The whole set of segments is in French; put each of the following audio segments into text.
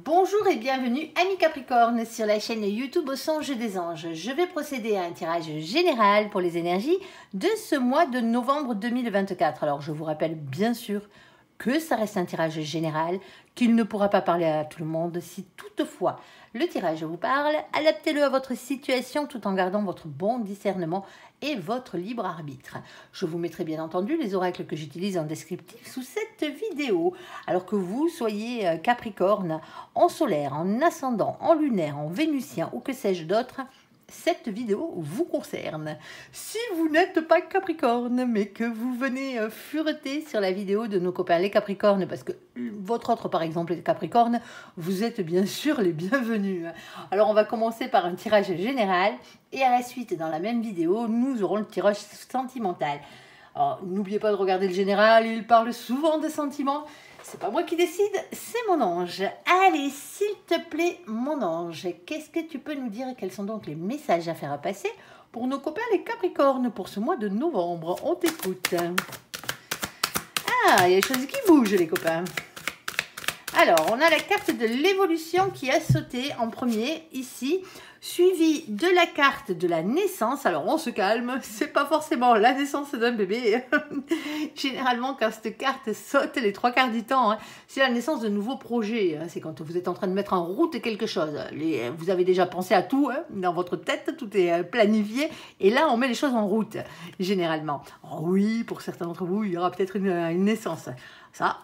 Bonjour et bienvenue amis Capricorne sur la chaîne YouTube Au Songe des Anges. Je vais procéder à un tirage général pour les énergies de ce mois de novembre 2024. Alors je vous rappelle bien sûr que ça reste un tirage général, qu'il ne pourra pas parler à tout le monde. Si toutefois le tirage vous parle, adaptez-le à votre situation tout en gardant votre bon discernement et votre libre arbitre. Je vous mettrai bien entendu les oracles que j'utilise en descriptif sous cette vidéo. Alors que vous soyez Capricorne, en solaire, en ascendant, en lunaire, en vénusien ou que sais-je d'autre, cette vidéo vous concerne. Si vous n'êtes pas Capricorne, mais que vous venez fureter sur la vidéo de nos copains les Capricornes, parce que votre autre par exemple est Capricorne, vous êtes bien sûr les bienvenus. Alors on va commencer par un tirage général, et à la suite dans la même vidéo, nous aurons le tirage sentimental. Alors n'oubliez pas de regarder le général, il parle souvent de sentiments. C'est pas moi qui décide, c'est mon ange. Allez, s'il te plaît, mon ange, qu'est-ce que tu peux nous dire et quels sont donc les messages à faire passer pour nos copains les Capricornes pour ce mois de novembre? On t'écoute. Ah, il y a des choses qui bougent, les copains. Alors, on a la carte de l'évolution qui a sauté en premier, ici, suivi de la carte de la naissance. Alors, on se calme, c'est pas forcément la naissance d'un bébé. Généralement, quand cette carte saute les trois quarts du temps, c'est la naissance de nouveaux projets. C'est quand vous êtes en train de mettre en route quelque chose. Vous avez déjà pensé à tout dans votre tête, tout est planifié. Et là, on met les choses en route, généralement. Oh oui, pour certains d'entre vous, il y aura peut-être une naissance. Ça...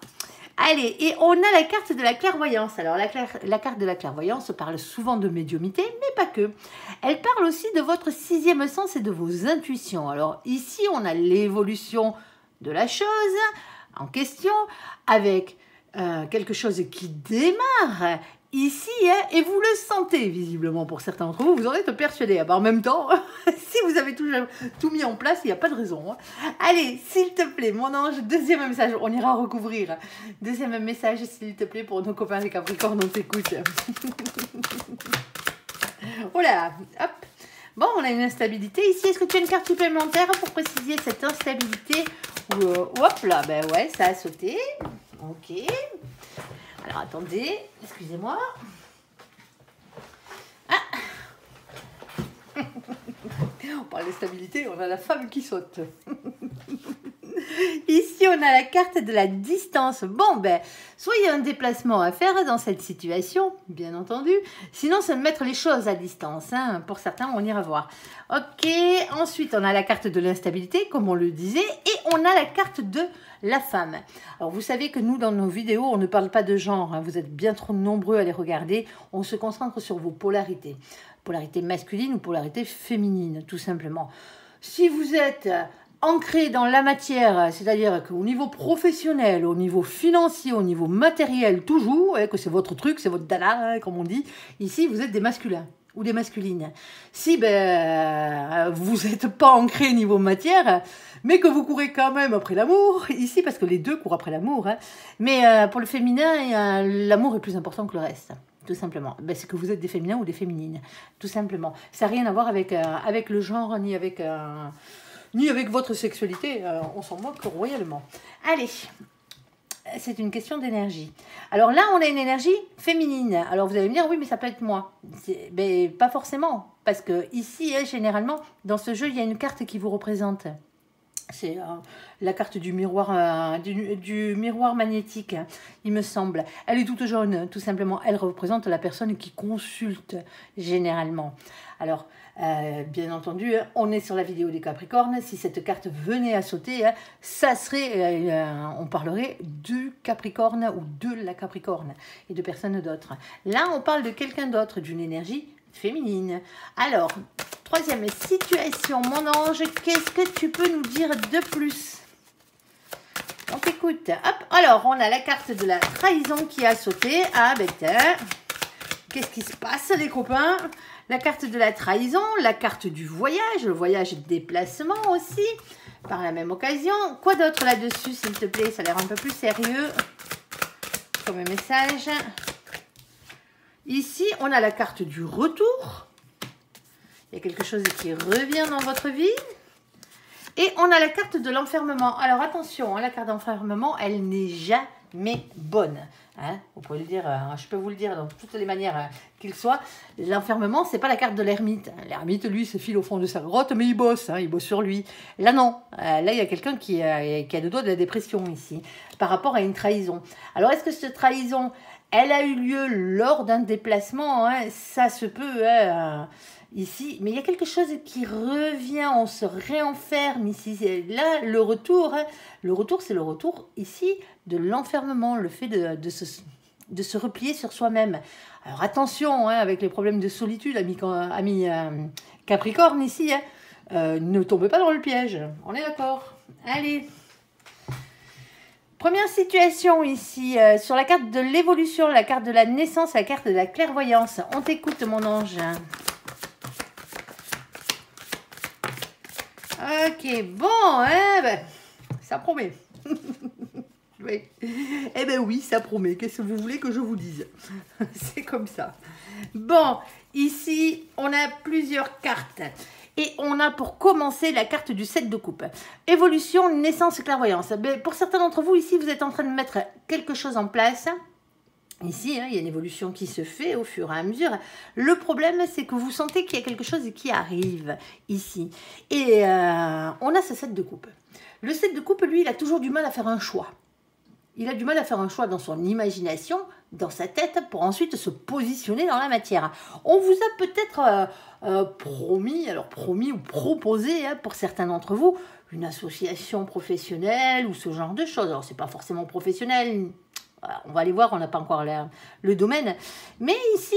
Allez, et on a la carte de la clairvoyance. Alors, la carte de la clairvoyance parle souvent de médiumnité, mais pas que. Elle parle aussi de votre sixième sens et de vos intuitions. Alors, ici, on a l'évolution de la chose en question avec quelque chose qui démarre ici, et vous le sentez visiblement pour certains d'entre vous, vous en êtes persuadés. En même temps, si vous avez tout mis en place, il n'y a pas de raison. Allez, s'il te plaît, mon ange, deuxième message, on ira recouvrir. Deuxième message, s'il te plaît, pour nos copains les Capricornes, on t'écoute. Oh là, hop. Bon, on a une instabilité ici. Est-ce que tu as une carte supplémentaire pour préciser cette instabilité? Hop là, ben ouais, ça a sauté. Ok. Alors attendez, excusez-moi. Ah. On parle de stabilité, on a la femme qui saute. Ici, on a la carte de la distance. Bon, ben, soit il y a un déplacement à faire dans cette situation, bien entendu. Sinon, c'est mettre les choses à distance. Pour certains, on ira voir. Ok, ensuite, on a la carte de l'instabilité, comme on le disait. Et on a la carte de la femme. Alors, vous savez que nous, dans nos vidéos, on ne parle pas de genre. Vous êtes bien trop nombreux à les regarder. On se concentre sur vos polarités. Polarité masculine ou polarité féminine, tout simplement. Si vous êtes ancré dans la matière, c'est-à-dire qu'au niveau professionnel, au niveau financier, au niveau matériel, toujours, que c'est votre truc, c'est votre dada, comme on dit, ici, vous êtes des masculins ou des masculines. Si vous n'êtes pas ancré niveau matière, mais que vous courez quand même après l'amour, ici, parce que les deux courent après l'amour, mais pour le féminin, l'amour est plus important que le reste. Tout simplement. C'est que vous êtes des féminins ou des féminines. Tout simplement. Ça n'a rien à voir avec le genre, ni avec votre sexualité. On s'en moque royalement. Allez, c'est une question d'énergie. Alors là, on a une énergie féminine. Alors vous allez me dire, oui, mais ça peut être moi. Mais pas forcément. Parce que ici, généralement, dans ce jeu, il y a une carte qui vous représente. C'est la carte du miroir, du miroir magnétique, il me semble. Elle est toute jaune, tout simplement. Elle représente la personne qui consulte, généralement. Alors, bien entendu, on est sur la vidéo des Capricornes. Si cette carte venait à sauter, ça serait, on parlerait du Capricorne ou de la Capricorne et de personne d'autre. Là, on parle de quelqu'un d'autre, d'une énergie féminine. Alors, troisième situation, mon ange, qu'est-ce que tu peux nous dire de plus? On t'écoute. Hop, alors, on a la carte de la trahison qui a sauté. Ah, ben tiens, qu'est-ce qui se passe, les copains? La carte de la trahison, la carte du voyage, le voyage de déplacement aussi, par la même occasion. Quoi d'autre là-dessus, s'il te plaît? Ça a l'air un peu plus sérieux comme message. Ici, on a la carte du retour. Il y a quelque chose qui revient dans votre vie. Et on a la carte de l'enfermement. Alors attention, la carte d'enfermement, elle n'est jamais mais bonne. Hein, vous pouvez le dire, je peux vous le dire dans toutes les manières qu'il soit. L'enfermement, c'est pas la carte de l'ermite. L'ermite, lui, se file au fond de sa grotte, mais il bosse sur lui. Là, non. Là, il y a quelqu'un qui a le dos de la dépression ici, par rapport à une trahison. Alors, est-ce que cette trahison, elle a eu lieu lors d'un déplacement, hein? Ça se peut, ici, mais il y a quelque chose qui revient, on se réenferme ici. Là, le retour, c'est le retour ici de l'enfermement, le fait de se replier sur soi-même. Alors attention, avec les problèmes de solitude, ami Capricorne ici, ne tombez pas dans le piège, on est d'accord. Allez. Première situation ici, sur la carte de l'évolution, la carte de la naissance, la carte de la clairvoyance. On t'écoute, mon ange. Ok, bon, ça promet. Oui. Eh ben oui, ça promet. Qu'est-ce que vous voulez que je vous dise? C'est comme ça. Bon, ici, on a plusieurs cartes. Et on a pour commencer la carte du 7 de coupe. Évolution, naissance, clairvoyance. Mais pour certains d'entre vous, ici, vous êtes en train de mettre quelque chose en place. Ici, il y a une évolution qui se fait au fur et à mesure. Le problème, c'est que vous sentez qu'il y a quelque chose qui arrive ici. Et on a ce 7 de coupe. Le 7 de coupe, lui, il a toujours du mal à faire un choix. Il a du mal à faire un choix dans son imagination, dans sa tête, pour ensuite se positionner dans la matière. On vous a peut-être promis ou proposé, pour certains d'entre vous, une association professionnelle ou ce genre de choses. Alors, ce n'est pas forcément professionnel. On va aller voir, on n'a pas encore le domaine. Mais ici,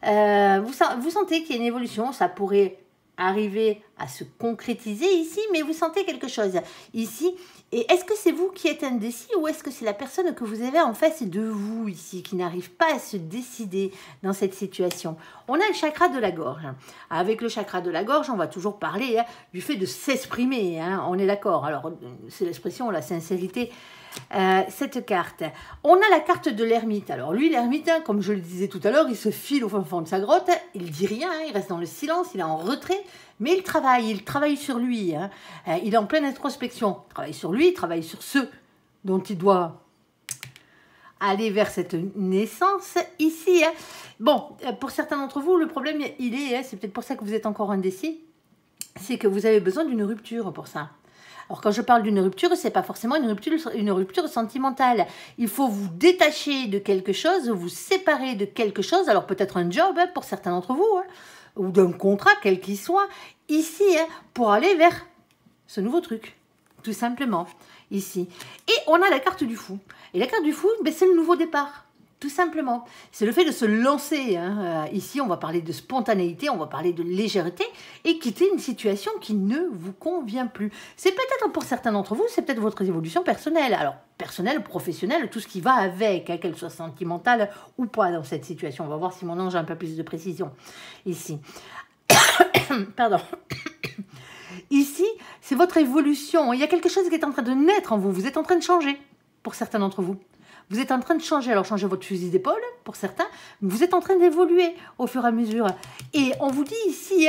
vous sentez qu'il y a une évolution, ça pourrait arriver à se concrétiser ici, mais vous sentez quelque chose ici. Et est-ce que c'est vous qui êtes indécis ou est-ce que c'est la personne que vous avez en face de vous ici qui n'arrive pas à se décider dans cette situation? On a le chakra de la gorge. Avec le chakra de la gorge, on va toujours parler du fait de s'exprimer. On est d'accord. Alors, c'est l'expression, la sincérité. Cette carte. On a la carte de l'ermite. Alors lui, l'ermite, comme je le disais tout à l'heure, il se file au fin fond de sa grotte, il dit rien, il reste dans le silence, il est en retrait, mais il travaille sur lui. Il est en pleine introspection. Il travaille sur lui, il travaille sur ceux dont il doit aller vers cette naissance ici. Bon, pour certains d'entre vous, le problème, c'est peut-être pour ça que vous êtes encore indécis, c'est que vous avez besoin d'une rupture pour ça. Alors, quand je parle d'une rupture, ce n'est pas forcément une rupture sentimentale. Il faut vous détacher de quelque chose, vous séparer de quelque chose. Alors, peut-être un job pour certains d'entre vous, ou d'un contrat, quel qu'il soit, ici, pour aller vers ce nouveau truc, tout simplement, ici. Et on a la carte du fou. Et la carte du fou, c'est le nouveau départ. Tout simplement. C'est le fait de se lancer. Ici, on va parler de spontanéité, on va parler de légèreté et quitter une situation qui ne vous convient plus. C'est peut-être pour certains d'entre vous, c'est peut-être votre évolution personnelle. Alors, personnelle, professionnelle, tout ce qui va avec, qu'elle soit sentimentale ou pas dans cette situation. On va voir si mon ange a un peu plus de précision ici. Pardon. Ici, c'est votre évolution. Il y a quelque chose qui est en train de naître en vous. Vous êtes en train de changer pour certains d'entre vous. Vous êtes en train de changer, alors changer votre fusil d'épaule pour certains, vous êtes en train d'évoluer au fur et à mesure. Et on vous dit ici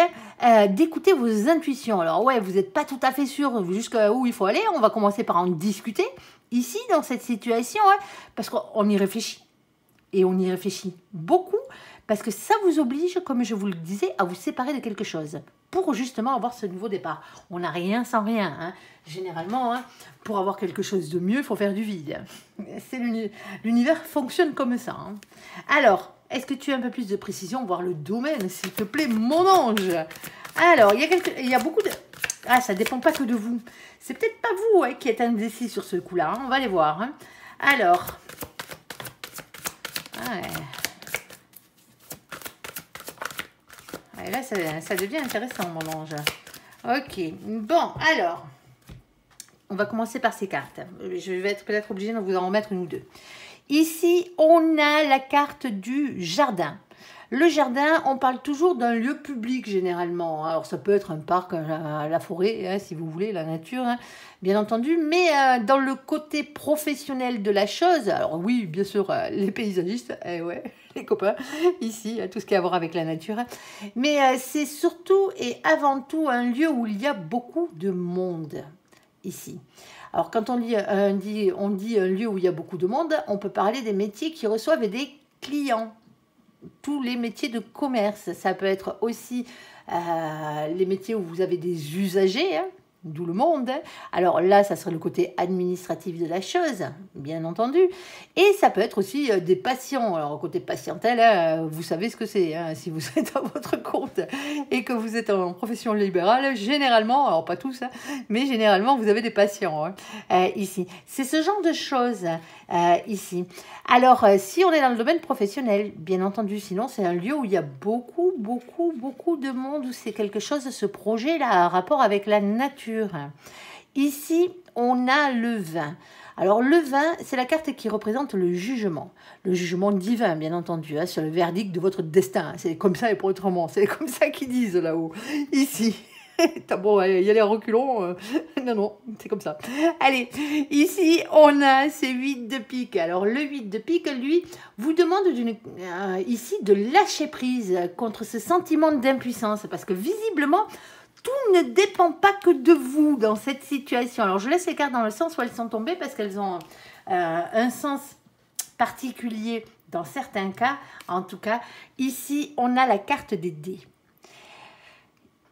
d'écouter vos intuitions. Alors ouais, vous n'êtes pas tout à fait sûr jusqu'à où il faut aller, on va commencer par en discuter ici dans cette situation, parce qu'on y réfléchit. Et on y réfléchit beaucoup, parce que ça vous oblige, comme je vous le disais, à vous séparer de quelque chose, pour justement avoir ce nouveau départ. On n'a rien sans rien. Généralement, pour avoir quelque chose de mieux, il faut faire du vide. L'univers fonctionne comme ça. Alors, est-ce que tu as un peu plus de précision, voir le domaine, s'il te plaît, mon ange? Alors, il y a beaucoup de... Ah, ça ne dépend pas que de vous. C'est peut-être pas vous qui êtes indécis sur ce coup-là. On va aller voir. Alors... Et là, ça devient intéressant, mon ange. Ok. Bon, alors... On va commencer par ces cartes. Je vais être peut-être obligée de vous en remettre une ou deux. Ici, on a la carte du jardin. Le jardin, on parle toujours d'un lieu public généralement. Alors, ça peut être un parc, la forêt, si vous voulez, la nature, bien entendu. Mais dans le côté professionnel de la chose, alors oui, bien sûr, les paysagistes, les copains, ici, tout ce qui a à voir avec la nature. Mais c'est surtout et avant tout un lieu où il y a beaucoup de monde. ici. Alors, quand on dit un lieu où il y a beaucoup de monde, on peut parler des métiers qui reçoivent des clients. Tous les métiers de commerce. Ça peut être aussi les métiers où vous avez des usagers, hein, d'où le monde. Hein. Alors là, ça serait le côté administratif de la chose, bien entendu. Et ça peut être aussi des patients. Alors, côté patientèle, hein, vous savez ce que c'est. Hein, si vous êtes à votre compte et que vous êtes en profession libérale, généralement, alors pas tous, hein, mais généralement, vous avez des patients hein, ici. C'est ce genre de choses ici. Alors, si on est dans le domaine professionnel, bien entendu, sinon, c'est un lieu où il y a beaucoup de monde, où c'est quelque chose de ce projet-là, en rapport avec la nature. Ici, on a le vin. Alors, le vin, c'est la carte qui représente le jugement divin, bien entendu, hein, sur le verdict de votre destin. C'est comme ça et pas autrement. C'est comme ça qu'ils disent là-haut. Ici. T'as beau y aller en reculons. Non, c'est comme ça. Allez, ici, on a ces 8 de pique. Alors, le 8 de pique, lui, vous demande ici de lâcher prise contre ce sentiment d'impuissance. Parce que visiblement, tout ne dépend pas que de vous dans cette situation. Alors, je laisse les cartes dans le sens où elles sont tombées parce qu'elles ont un sens particulier dans certains cas. En tout cas, ici, on a la carte des dés.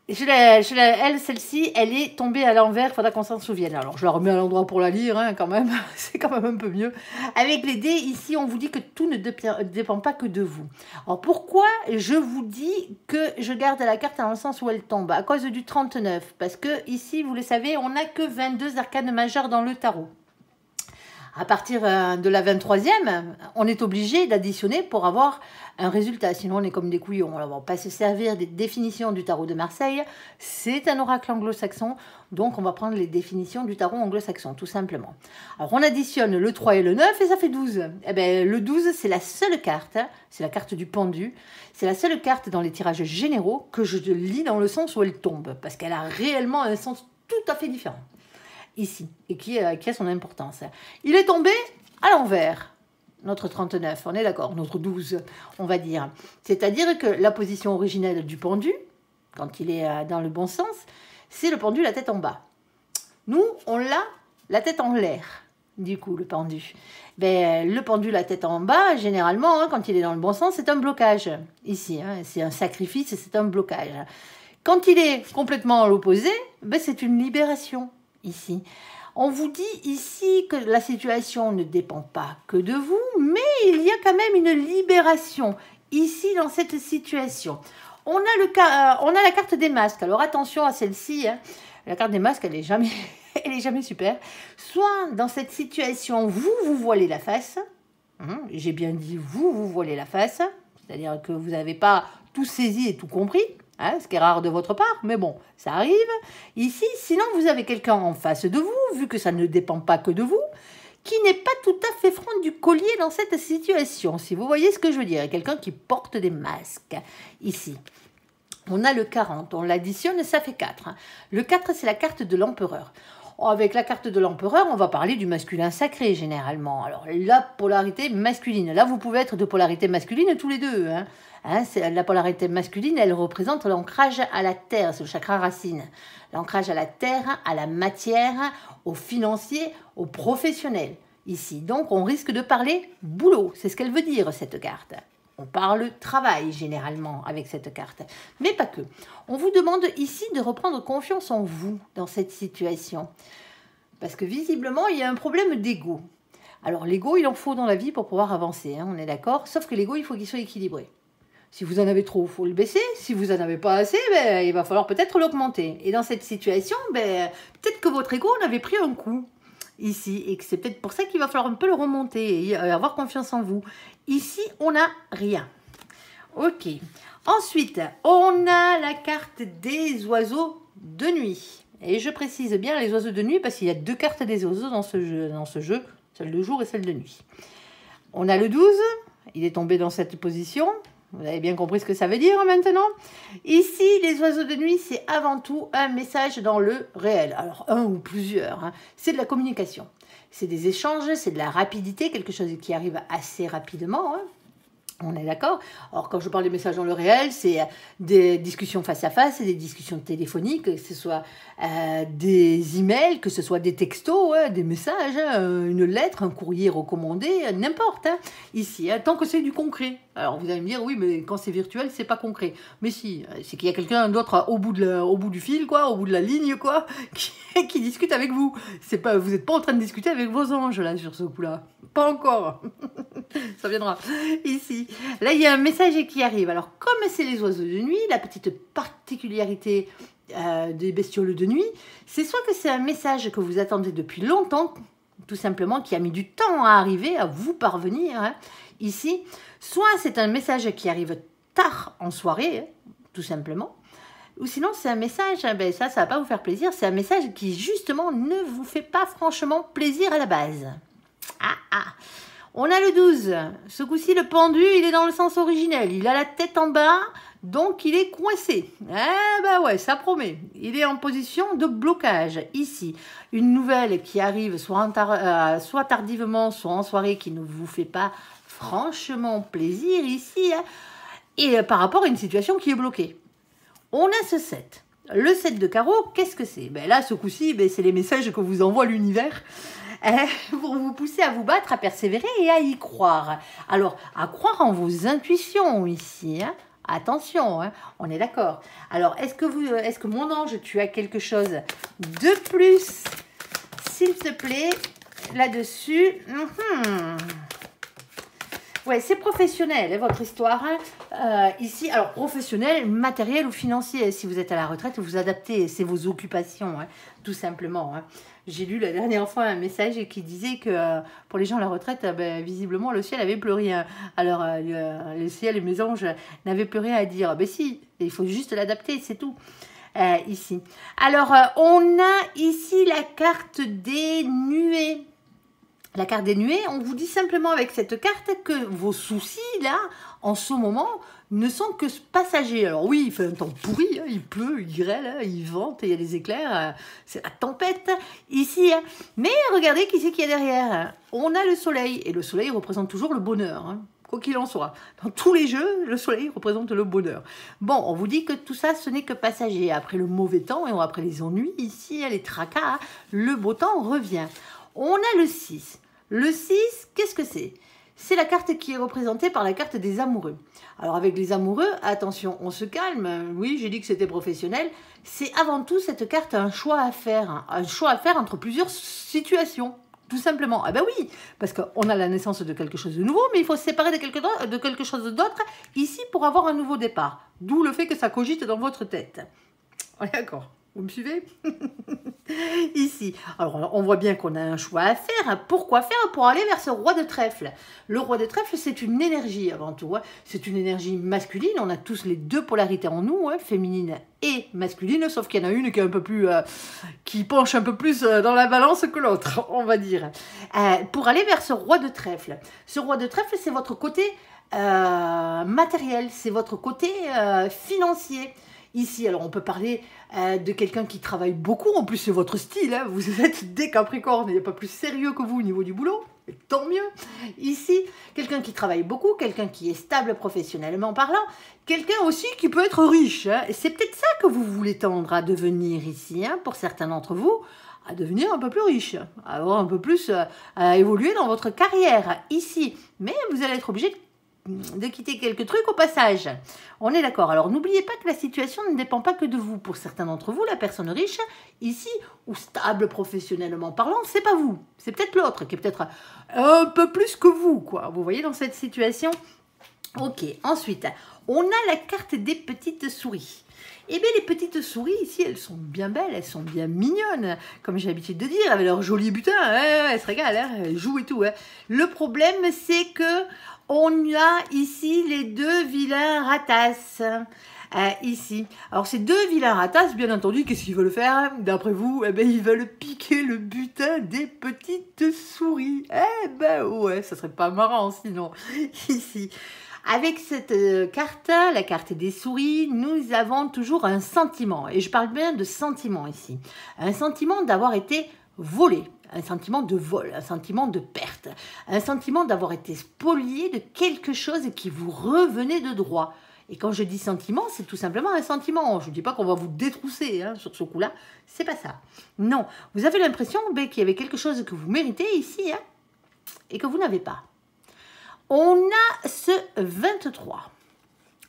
Elle, celle-ci, elle est tombée à l'envers, il faudra qu'on s'en souvienne. Alors, je la remets à l'endroit pour la lire, hein, quand même. C'est quand même un peu mieux. Avec les dés, ici, on vous dit que tout ne dépend pas que de vous. Alors, pourquoi je vous dis que je garde la carte dans le sens où elle tombe? À cause du 39. Parce que, ici, vous le savez, on n'a que 22 arcanes majeures dans le tarot. À partir de la 23e, on est obligé d'additionner pour avoir un résultat. Sinon, on est comme des couillons. On ne va pas se servir des définitions du tarot de Marseille. C'est un oracle anglo-saxon. Donc, on va prendre les définitions du tarot anglo-saxon, tout simplement. Alors, on additionne le 3 et le 9 et ça fait 12. Eh bien, le 12, c'est la seule carte. C'est la carte du pendu. C'est la seule carte dans les tirages généraux que je lis dans le sens où elle tombe. Parce qu'elle a réellement un sens tout à fait différent. Ici, et qui a son importance. Il est tombé à l'envers, notre 39, on est d'accord, notre 12, on va dire. C'est-à-dire que la position originelle du pendu, quand il est dans le bon sens, c'est le pendu la tête en bas. Nous, on l'a la tête en l'air, du coup, le pendu. Ben, le pendu la tête en bas, généralement, hein, quand il est dans le bon sens, c'est un blocage. Ici, hein, c'est un sacrifice, c'est un blocage. Quand il est complètement à l'opposé, ben, c'est une libération. Ici. On vous dit ici que la situation ne dépend pas que de vous, mais il y a quand même une libération ici dans cette situation. On a la carte des masques. Alors attention à celle-ci. Hein. La carte des masques, elle est jamais super. Soit dans cette situation, vous voilez la face. J'ai bien dit vous voilez la face. C'est-à-dire que vous n'avez pas tout saisi et tout compris. Hein, ce qui est rare de votre part, mais bon, ça arrive. Ici, sinon, vous avez quelqu'un en face de vous, vu que ça ne dépend pas que de vous, qui n'est pas tout à fait franc du collier dans cette situation, si vous voyez ce que je veux dire. Quelqu'un qui porte des masques, ici. On a le 40, on l'additionne, ça fait 4. Le 4, c'est la carte de l'empereur. Avec la carte de l'empereur, on va parler du masculin sacré, généralement. Alors, la polarité masculine. Là, vous pouvez être de polarité masculine tous les deux, hein. La polarité masculine, elle représente l'ancrage à la terre, c'est le chakra racine. L'ancrage à la terre, à la matière, au financier, au professionnel. Ici, donc, on risque de parler boulot. C'est ce qu'elle veut dire, cette carte. On parle travail, généralement, avec cette carte. Mais pas que. On vous demande ici de reprendre confiance en vous dans cette situation. Parce que, visiblement, il y a un problème d'ego. Alors, l'ego, il en faut dans la vie pour pouvoir avancer, hein, on est d'accord. Sauf que l'ego, il faut qu'il soit équilibré. Si vous en avez trop, il faut le baisser. Si vous n'en avez pas assez, ben, il va falloir peut-être l'augmenter. Et dans cette situation, ben, peut-être que votre ego en avait pris un coup ici. Et que c'est peut-être pour ça qu'il va falloir un peu le remonter et avoir confiance en vous. Ici, on n'a rien. Ok. Ensuite, on a la carte des oiseaux de nuit. Et je précise bien les oiseaux de nuit parce qu'il y a 2 cartes des oiseaux dans ce jeu, celle de jour et celle de nuit. On a le 12. Il est tombé dans cette position. Vous avez bien compris ce que ça veut dire maintenant. Ici, les oiseaux de nuit, c'est avant tout un message dans le réel. Alors, un ou plusieurs. Hein. C'est de la communication. C'est des échanges, c'est de la rapidité, quelque chose qui arrive assez rapidement. Hein. On est d'accord? Alors, quand je parle des messages dans le réel, c'est des discussions face à face, des discussions téléphoniques, que ce soit des emails, que ce soit des textos, des messages, une lettre, un courrier recommandé, n'importe. Ici, tant que c'est du concret. Alors, vous allez me dire, oui, mais quand c'est virtuel, c'est pas concret. Mais si, c'est qu'il y a quelqu'un d'autre au bout du fil, quoi, au bout de la ligne, quoi, qui discute avec vous. C'est pas, vous n'êtes pas en train de discuter avec vos anges, là, sur ce coup-là. Pas encore. Ça viendra. Ici. Là, il y a un message qui arrive. Alors, comme c'est les oiseaux de nuit, la petite particularité des bestioles de nuit, c'est soit que c'est un message que vous attendez depuis longtemps, tout simplement, qui a mis du temps à arriver, à vous parvenir, ici, soit c'est un message qui arrive tard en soirée, tout simplement, ou sinon c'est un message, ben ça va pas vous faire plaisir, c'est un message qui, justement, ne vous fait pas franchement plaisir à la base. On a le 12. Ce coup-ci, le pendu, il est dans le sens originel. Il a la tête en bas, donc il est coincé. Eh ben ouais, ça promet. Il est en position de blocage, ici. Une nouvelle qui arrive soit tardivement, soit en soirée, qui ne vous fait pas franchement plaisir, ici. Et par rapport à une situation qui est bloquée. On a ce 7. Le 7 de carreau, qu'est-ce que c'est? Ben là, ce coup-ci, ben, c'est les messages que vous envoie l'univers. Pour vous pousser à vous battre, à persévérer et à y croire. Alors, à croire en vos intuitions ici. Attention, on est d'accord. Alors, est-ce que mon ange, tu as quelque chose de plus, s'il te plaît, là-dessus? Ouais, c'est professionnel, votre histoire. Ici, alors professionnel, matériel ou financier. Si vous êtes à la retraite, vous adaptez, c'est vos occupations, tout simplement. J'ai lu la dernière fois un message qui disait que pour les gens à la retraite, ben, visiblement, le ciel avait plus rien. Alors, le ciel et mes anges n'avaient plus rien à dire. Ben si, il faut juste l'adapter, c'est tout. Ici. Alors, on a ici la carte des nuées. La carte des nuées, on vous dit simplement avec cette carte que vos soucis, là, en ce moment, ne sont que passagers. Alors oui, il fait un temps pourri, il pleut, il grêle, il vente, il y a des éclairs, c'est la tempête ici. Mais regardez qui c'est qu'il y a derrière. On a le soleil, et le soleil représente toujours le bonheur. Quoi qu'il en soit, dans tous les jeux, le soleil représente le bonheur. Bon, on vous dit que tout ça, ce n'est que passager. Après le mauvais temps, et après les ennuis, ici, les tracas, le beau temps revient. On a le 6. Le 6, qu'est-ce que c'est? C'est la carte qui est représentée par la carte des amoureux. Alors avec les amoureux, attention, on se calme. Oui, j'ai dit que c'était professionnel. C'est avant tout cette carte un choix à faire. Un choix à faire entre plusieurs situations. Tout simplement. Ah ben oui, parce qu'on a la naissance de quelque chose de nouveau, mais il faut se séparer de quelque chose d'autre ici pour avoir un nouveau départ. D'où le fait que ça cogite dans votre tête. On est d'accord? Vous me suivez? Ici. Alors, on voit bien qu'on a un choix à faire. Pourquoi faire? Pour aller vers ce roi de trèfle. Le roi de trèfle, c'est une énergie avant tout. C'est une énergie masculine. On a tous les deux polarités en nous, féminine et masculine, sauf qu'il y en a une qui est un peu plus, qui penche un peu plus dans la balance que l'autre, on va dire. Pour aller vers ce roi de trèfle. Ce roi de trèfle, c'est votre côté matériel, c'est votre côté financier. Ici, alors on peut parler de quelqu'un qui travaille beaucoup, en plus c'est votre style, vous êtes des Capricornes, il n'y a pas plus sérieux que vous au niveau du boulot, et tant mieux. Ici, quelqu'un qui travaille beaucoup, quelqu'un qui est stable professionnellement parlant, quelqu'un aussi qui peut être riche, et c'est peut-être ça que vous voulez tendre à devenir ici, pour certains d'entre vous, à devenir un peu plus riche, à avoir un peu plus, à évoluer dans votre carrière ici, mais vous allez être obligé de quitter quelques trucs au passage. On est d'accord. Alors, n'oubliez pas que la situation ne dépend pas que de vous. Pour certains d'entre vous, la personne riche, ici, ou stable professionnellement parlant, c'est pas vous. C'est peut-être l'autre, qui est peut-être un peu plus que vous, quoi. Vous voyez, dans cette situation? Ok. Ensuite, on a la carte des petites souris. Eh bien, les petites souris, ici, elles sont bien belles, elles sont bien mignonnes, comme j'ai l'habitude de dire, avec leur joli butin, elles se régalent, elles jouent et tout. Le problème, c'est que on a ici les deux vilains ratasses. Ici. Alors, ces deux vilains ratasses, bien entendu, qu'est-ce qu'ils veulent faire? D'après vous, eh ben, ils veulent piquer le butin des petites souris. Eh ben, ouais, ça serait pas marrant sinon. Ici. Avec cette carte, la carte des souris, nous avons toujours un sentiment. Et je parle bien de sentiment ici. Un sentiment d'avoir été volé, un sentiment de vol, un sentiment de perte, un sentiment d'avoir été spolié de quelque chose qui vous revenait de droit. Et quand je dis sentiment, c'est tout simplement un sentiment. Je ne dis pas qu'on va vous détrousser sur ce coup-là, c'est pas ça. Non, vous avez l'impression qu'il y avait quelque chose que vous méritez ici et que vous n'avez pas. On a ce 23.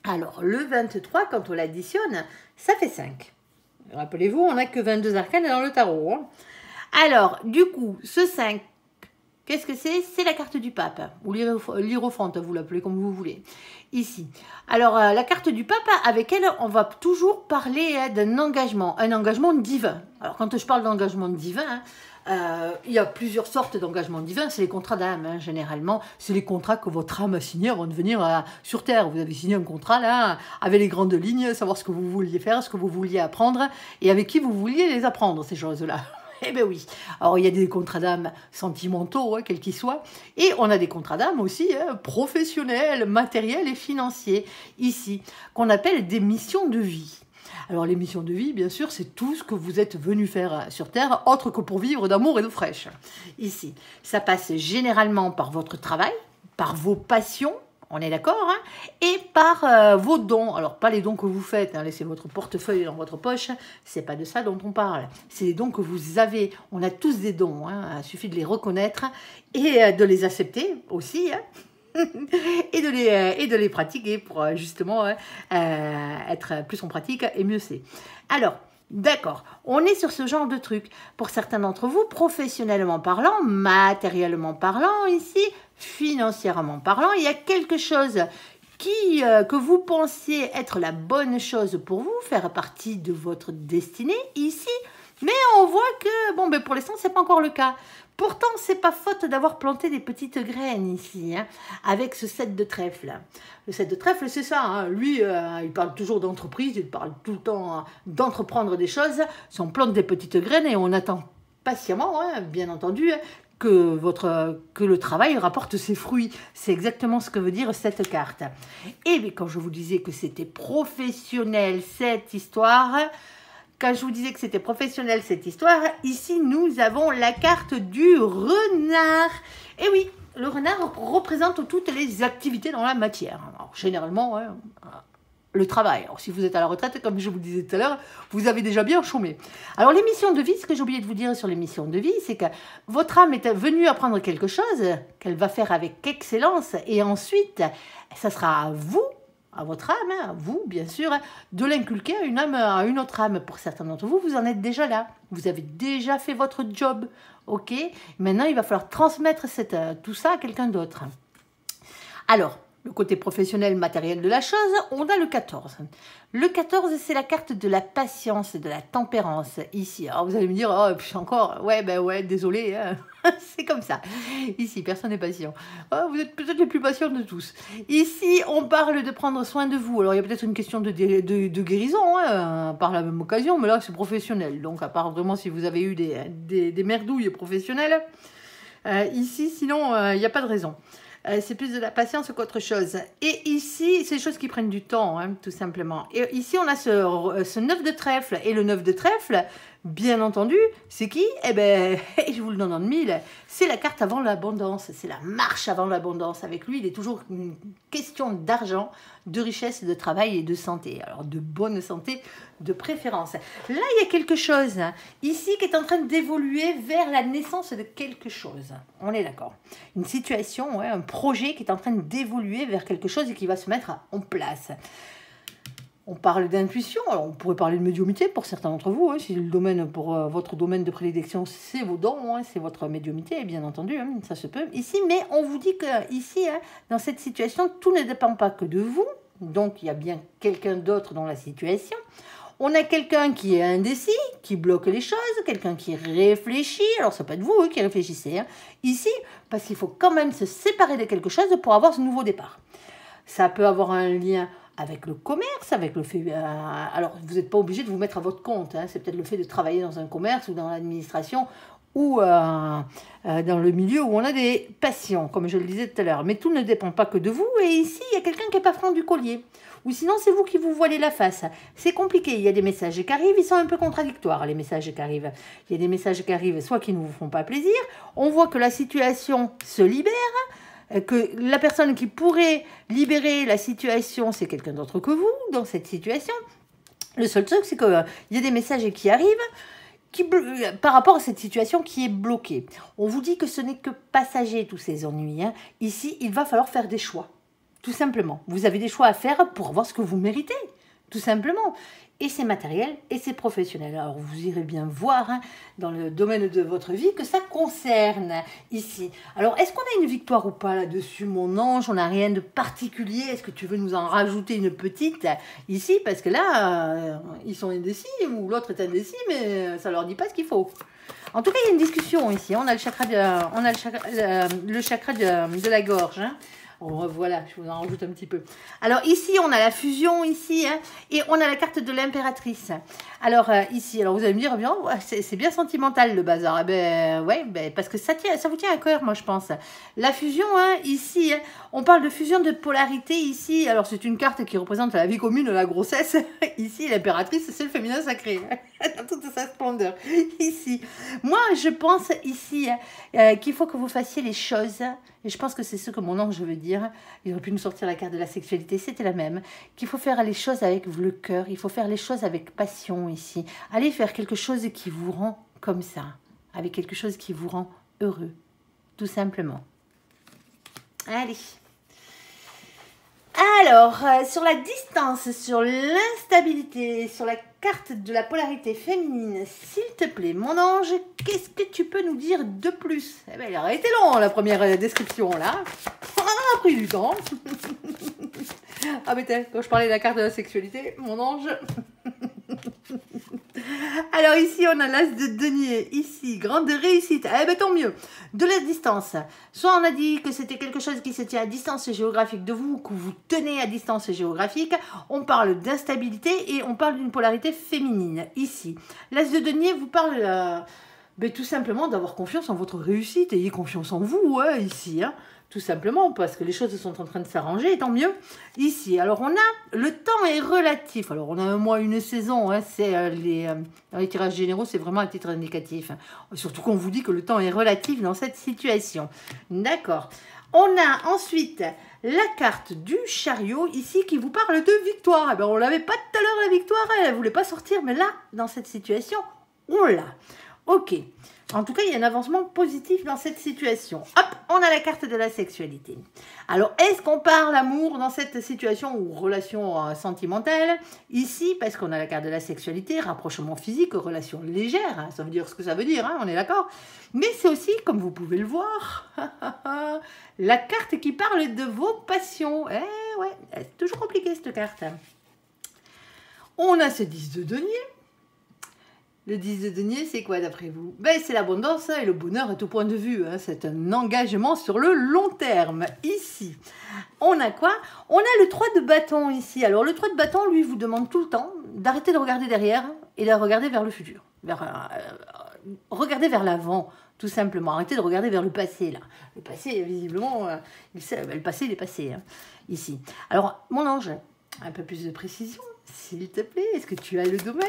Alors, le 23, quand on l'additionne, ça fait 5. Rappelez-vous, on n'a que 22 arcanes dans le tarot. Alors, du coup, ce 5, qu'est-ce que c'est? C'est la carte du pape, ou l'hiérophante, vous l'appelez comme vous voulez, ici. Alors, la carte du pape, avec elle, on va toujours parler d'un engagement, un engagement divin. Alors, quand je parle d'engagement divin, il y a plusieurs sortes d'engagements divins, c'est les contrats d'âme, généralement. C'est les contrats que votre âme a signés avant de venir sur Terre. Vous avez signé un contrat, là, avec les grandes lignes, savoir ce que vous vouliez faire, ce que vous vouliez apprendre, et avec qui vous vouliez les apprendre, ces choses-là. Eh bien oui, alors il y a des contrats d'âme sentimentaux, quels qu'ils soient, et on a des contrats d'âme aussi professionnels, matériels et financiers, ici, qu'on appelle des missions de vie. Alors les missions de vie, bien sûr, c'est tout ce que vous êtes venu faire sur Terre, autre que pour vivre d'amour et d'eau fraîche. Ici, ça passe généralement par votre travail, par vos passions, on est d'accord, et par vos dons. Alors, pas les dons que vous faites, laissez votre portefeuille dans votre poche, c'est pas de ça dont on parle. C'est les dons que vous avez. On a tous des dons, il suffit de les reconnaître et de les accepter aussi, et de les pratiquer pour justement être plus on pratique et mieux c'est. Alors, d'accord, on est sur ce genre de truc. Pour certains d'entre vous, professionnellement parlant, matériellement parlant ici, financièrement parlant, il y a quelque chose que vous pensiez être la bonne chose pour vous, faire partie de votre destinée ici, mais on voit que, pour l'instant, c'est pas encore le cas. Pourtant, c'est pas faute d'avoir planté des petites graines ici, avec ce 7 de trèfle. Le 7 de trèfle, c'est ça. Lui, il parle toujours d'entreprise, il parle tout le temps d'entreprendre des choses. Si on plante des petites graines et on attend patiemment, bien entendu, que le travail rapporte ses fruits. C'est exactement ce que veut dire cette carte. Et bien, quand je vous disais que c'était professionnel, cette histoire... Quand je vous disais que c'était professionnel cette histoire, ici nous avons la carte du renard. Et oui, le renard représente toutes les activités dans la matière. Alors, généralement, le travail. Alors si vous êtes à la retraite, comme je vous disais tout à l'heure, vous avez déjà bien chômé. Alors les missions de vie, ce que j'ai oublié de vous dire sur les missions de vie, c'est que votre âme est venue apprendre quelque chose qu'elle va faire avec excellence. Et ensuite, ça sera à vous, à votre âme, vous bien sûr, de l'inculquer à une autre âme. Pour certains d'entre vous, vous en êtes déjà là. Vous avez déjà fait votre job, ok? Maintenant, il va falloir transmettre tout ça à quelqu'un d'autre. Alors, le côté professionnel, matériel de la chose, on a le 14. Le 14, c'est la carte de la patience, de la tempérance, ici. Alors, vous allez me dire, oh, puis encore, ouais, désolé, c'est comme ça. Ici, personne n'est patient. Oh, vous êtes peut-être les plus patients de tous. Ici, on parle de prendre soin de vous. Alors, il y a peut-être une question de guérison, par la même occasion, mais là, c'est professionnel. Donc, à part vraiment si vous avez eu des merdouilles professionnelles, ici, sinon, il n'y a pas de raison. C'est plus de la patience qu'autre chose. Et ici, c'est des choses qui prennent du temps, tout simplement. Et ici, on a ce 9 de trèfle. Et le 9 de trèfle, bien entendu, c'est qui? Eh bien, je vous le donne en mille, c'est la carte avant l'abondance. C'est la marche avant l'abondance. Avec lui, il est toujours une question d'argent, de richesse, de travail et de santé. Alors, de bonne santé, de préférence. Là, il y a quelque chose ici qui est en train d'évoluer vers la naissance de quelque chose. On est d'accord. Une situation, un projet qui est en train d'évoluer vers quelque chose et qui va se mettre en place. On parle d'intuition, alors on pourrait parler de médiumnité pour certains d'entre vous, si le domaine votre domaine de prédilection, c'est vos dons, c'est votre médiumnité, bien entendu, ça se peut. Ici, mais on vous dit que ici, dans cette situation, tout ne dépend pas que de vous, donc il y a bien quelqu'un d'autre dans la situation. On a quelqu'un qui est indécis, qui bloque les choses, quelqu'un qui réfléchit. Alors, ça peut être vous qui réfléchissez ici, parce qu'il faut quand même se séparer de quelque chose pour avoir ce nouveau départ. Ça peut avoir un lien avec le commerce, avec le fait... alors, vous n'êtes pas obligé de vous mettre à votre compte. C'est peut-être le fait de travailler dans un commerce ou dans l'administration ou dans le milieu où on a des passions, comme je le disais tout à l'heure. Mais tout ne dépend pas que de vous. Et ici, il y a quelqu'un qui n'est pas franc du collier. Ou sinon, c'est vous qui vous voilez la face. C'est compliqué. Il y a des messages qui arrivent, ils sont un peu contradictoires, les messages qui arrivent. Il y a des messages qui arrivent, soit qui ne vous font pas plaisir. On voit que la situation se libère, que la personne qui pourrait libérer la situation, c'est quelqu'un d'autre que vous, dans cette situation. Le seul truc, c'est qu'il y a des messages qui arrivent par rapport à cette situation qui est bloquée. On vous dit que ce n'est que passager, tous ces ennuis. Hein. Ici, il va falloir faire des choix. Tout simplement. Vous avez des choix à faire pour voir ce que vous méritez. Tout simplement. Et c'est matériel et c'est professionnel. Alors, vous irez bien voir hein, dans le domaine de votre vie que ça concerne ici. Alors, est-ce qu'on a une victoire ou pas là-dessus, mon ange? On n'a rien de particulier. Est-ce que tu veux nous en rajouter une petite ici? Parce que là, ils sont indécis ou l'autre est indécis, mais ça leur dit pas ce qu'il faut. En tout cas, il y a une discussion ici. On a le chakra de la gorge. Hein. Oh, voilà, je vous en rajoute un petit peu. Alors ici, on a la fusion ici, hein, et on a la carte de l'impératrice. Alors ici, alors vous allez me dire, bien, c'est bien sentimental le bazar. Ben ouais, parce que ça vous tient à cœur, moi je pense. La fusion, hein, ici, hein, on parle de fusion de polarité ici. Alors c'est une carte qui représente la vie commune, la grossesse. Ici, l'impératrice, c'est le féminin sacré, hein, dans toute sa splendeur. Ici, moi je pense ici qu'il faut que vous fassiez les choses. Et je pense que c'est ce que mon ange veut dire. Il aurait pu nous sortir la carte de la sexualité, c'était la même. Qu'il faut faire les choses avec le cœur, il faut faire les choses avec passion ici. Allez faire quelque chose qui vous rend comme ça, avec quelque chose qui vous rend heureux, tout simplement. Allez. Alors, sur la distance, sur l'instabilité, sur la carte de la polarité féminine, s'il te plaît, mon ange, qu'est-ce que tu peux nous dire de plus? Eh ben, il aurait été long, la première description, là. On a pris du temps. Ah, mais quand je parlais de la carte de la sexualité, mon ange... Alors ici, on a l'as de denier. Ici, grande réussite. Eh bien, tant mieux. De la distance. Soit on a dit que c'était quelque chose qui se tient à distance géographique de vous, que vous tenez à distance géographique. On parle d'instabilité et on parle d'une polarité féminine. Ici, l'as de denier vous parle tout simplement d'avoir confiance en votre réussite. Ayez confiance en vous, hein, ici. Hein. Tout simplement parce que les choses sont en train de s'arranger, et tant mieux. Ici, alors on a, le temps est relatif. Alors on a un mois, une saison, hein, c'est dans les tirages généraux, c'est vraiment un titre indicatif. Hein. Surtout qu'on vous dit que le temps est relatif dans cette situation. D'accord. On a ensuite la carte du chariot, ici, qui vous parle de victoire. Eh bien, on ne l'avait pas tout à l'heure, la victoire, elle ne voulait pas sortir, mais là, dans cette situation, on l'a. Ok. En tout cas, il y a un avancement positif dans cette situation. Hop, on a la carte de la sexualité. Alors, est-ce qu'on parle amour dans cette situation ou relation sentimentale? Ici, parce qu'on a la carte de la sexualité, rapprochement physique, relation légère. Hein, ça veut dire ce que ça veut dire, hein, on est d'accord? Mais c'est aussi, comme vous pouvez le voir, la carte qui parle de vos passions. Eh ouais, c'est toujours compliqué cette carte. On a ce 10 de denier. Le 10 de denier, c'est quoi d'après vous? Ben, c'est l'abondance et le bonheur à tout point de vue. Hein. C'est un engagement sur le long terme. Ici, on a quoi? On a le 3 de bâton ici. Alors, le 3 de bâton, lui, vous demande tout le temps d'arrêter de regarder derrière et de regarder vers le futur. Regarder vers l'avant, tout simplement. Arrêtez de regarder vers le passé, là. Le passé, visiblement, le passé, il est passé, hein, ici. Alors, mon ange, un peu plus de précision, s'il te plaît. Est-ce que tu as le domaine?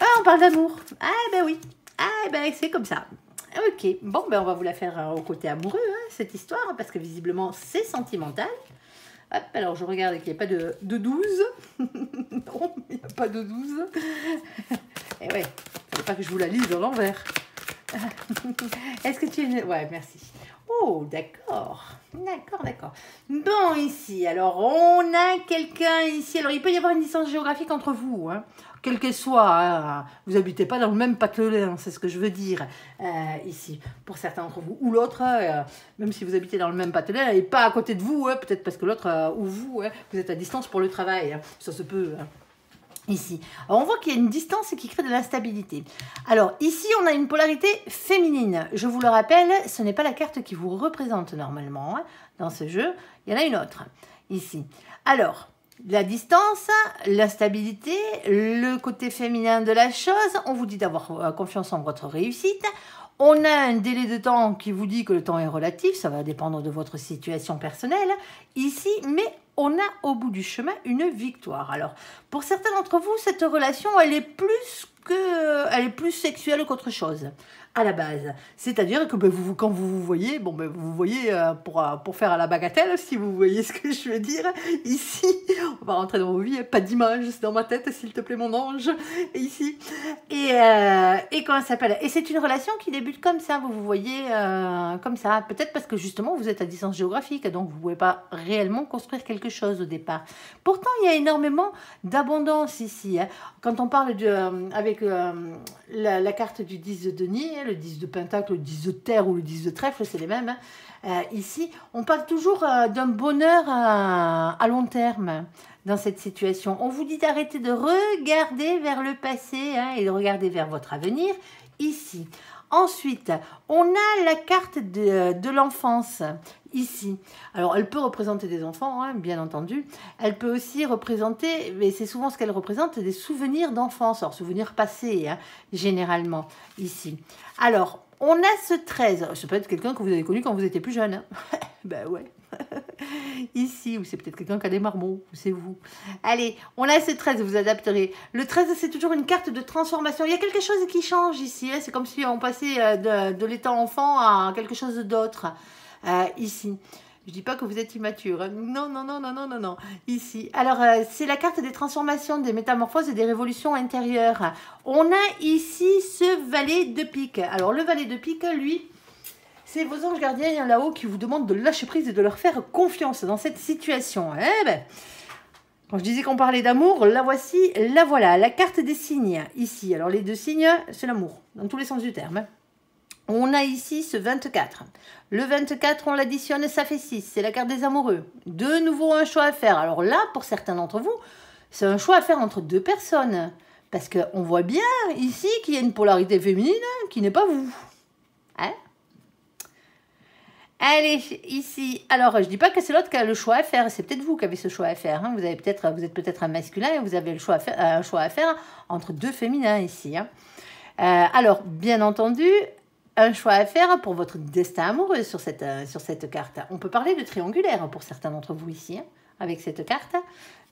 Ah, on parle d'amour. Ah, ben oui. Ah, ben c'est comme ça. Ok. Bon, ben on va vous la faire au côté amoureux, hein, cette histoire, parce que visiblement, c'est sentimental. Hop, alors je regarde qu'il n'y a pas de 12. Non, il n'y a pas de 12. Et ouais, il ne faut pas que je vous la lise à l'envers. Est-ce que tu es... Ouais, merci. Oh, d'accord. D'accord, d'accord. Bon, ici, alors, on a quelqu'un ici. Alors, il peut y avoir une distance géographique entre vous, hein. Quel qu'elle soit, hein. Vous n'habitez pas dans le même patelin, c'est ce que je veux dire, ici, pour certains d'entre vous. Ou l'autre, même si vous habitez dans le même patelin, elle n'est pas à côté de vous, hein, peut-être parce que l'autre, ou vous, hein, vous êtes à distance pour le travail. Hein. Ça se peut... Hein. Ici. Alors, on voit qu'il y a une distance qui crée de l'instabilité. Alors, ici, on a une polarité féminine. Je vous le rappelle, ce n'est pas la carte qui vous représente normalement. Hein. Dans ce jeu, il y en a une autre. Ici. Alors, La distance, l'instabilité, le côté féminin de la chose. On vous dit d'avoir confiance en votre réussite. On a un délai de temps qui vous dit que le temps est relatif. Ça va dépendre de votre situation personnelle ici. Mais on a au bout du chemin une victoire. Alors, pour certains d'entre vous, cette relation, elle est plus sexuelle qu'autre chose. À la base. C'est-à-dire que quand vous vous voyez, vous vous voyez pour faire à la bagatelle, si vous voyez ce que je veux dire. Ici, on va rentrer dans vos vies, pas d'image, c'est dans ma tête, s'il te plaît, mon ange. Et ici. Et comment ça s'appelle? Et c'est une relation qui débute comme ça, vous voyez, comme ça. Peut-être parce que justement, vous êtes à distance géographique, donc vous ne pouvez pas réellement construire quelque chose au départ. Pourtant, il y a énormément d'abondance ici. Hein. Quand on parle avec la carte du 10 de denier, le 10 de pentacle, le 10 de terre ou le 10 de trèfle, c'est les mêmes. Hein. Ici, on parle toujours d'un bonheur à long terme dans cette situation. On vous dit d'arrêter de regarder vers le passé hein, et de regarder vers votre avenir ici. Ensuite, on a la carte de l'enfance ici. Alors, elle peut représenter des enfants, hein, bien entendu. Elle peut aussi représenter, mais c'est souvent ce qu'elle représente, des souvenirs d'enfance. Alors, souvenirs passés, hein, généralement, ici. Alors, on a ce 13. Ça peut être quelqu'un que vous avez connu quand vous étiez plus jeune. Hein. Ben ouais. Ici, ou c'est peut-être quelqu'un qui a des marmots, ou c'est vous. Allez, on a ce 13, vous adapterez. Le 13, c'est toujours une carte de transformation. Il y a quelque chose qui change ici. Hein. C'est comme si on passait de l'état enfant à quelque chose d'autre. Ici. Je ne dis pas que vous êtes immature. Hein. Non, non, non, non, non, non, non. Ici. Alors, c'est la carte des transformations, des métamorphoses et des révolutions intérieures. On a ici ce valet de pique. Alors, le valet de pique, lui... c'est vos anges gardiens là-haut qui vous demandent de lâcher prise et de leur faire confiance dans cette situation. Eh ben, quand je disais qu'on parlait d'amour, la voici, la voilà, la carte des signes, ici. Alors les deux signes, c'est l'amour, dans tous les sens du terme. On a ici ce 24. Le 24, on l'additionne, ça fait 6. C'est la carte des amoureux. De nouveau, un choix à faire. Alors là, pour certains d'entre vous, c'est un choix à faire entre deux personnes. Parce qu'on voit bien ici qu'il y a une polarité féminine qui n'est pas vous. Hein? Allez, ici. Alors, je ne dis pas que c'est l'autre qui a le choix à faire. C'est peut-être vous qui avez ce choix à faire. Hein. Vous êtes peut-être un masculin et vous avez un choix à faire entre deux féminins ici. Hein. Alors, bien entendu, un choix à faire pour votre destin amoureux sur cette carte. On peut parler de triangulaire pour certains d'entre vous ici, hein, avec cette carte,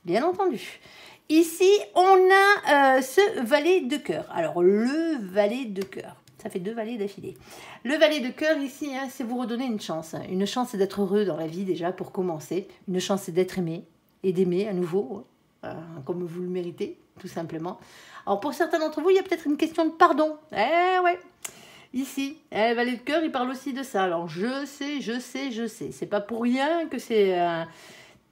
bien entendu. Ici, on a ce valet de cœur. Alors, le valet de cœur. Ça fait 2 valets d'affilée. Le valet de cœur ici, hein, c'est vous redonner une chance. Une chance, c'est d'être heureux dans la vie déjà pour commencer. Une chance, c'est d'être aimé et d'aimer à nouveau, comme vous le méritez, tout simplement. Alors pour certains d'entre vous, il y a peut-être une question de pardon. Eh ouais. Ici, le valet de cœur, il parle aussi de ça. Alors je sais. C'est pas pour rien que c'est...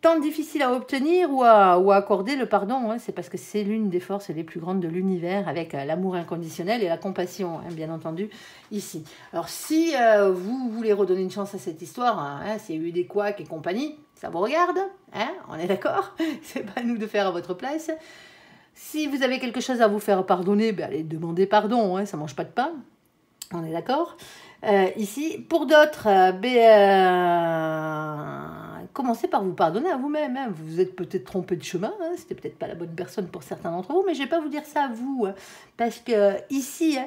tant difficile à obtenir ou à accorder le pardon, hein, c'est parce que c'est l'une des forces les plus grandes de l'univers avec l'amour inconditionnel et la compassion, hein, bien entendu, ici. Alors, si vous voulez redonner une chance à cette histoire, hein, s'il y a eu des couacs et compagnie, ça vous regarde, hein, on est d'accord? C'est pas à nous de faire à votre place. Si vous avez quelque chose à vous faire pardonner, ben, allez demander pardon, hein, ça mange pas de pain, on est d'accord? Ici, pour d'autres, commencez par vous pardonner à vous-même. Hein. Vous vous êtes peut-être trompé de chemin. Hein. C'était peut-être pas la bonne personne pour certains d'entre vous. Mais je ne vais pas vous dire ça à vous. Hein. Parce que ici,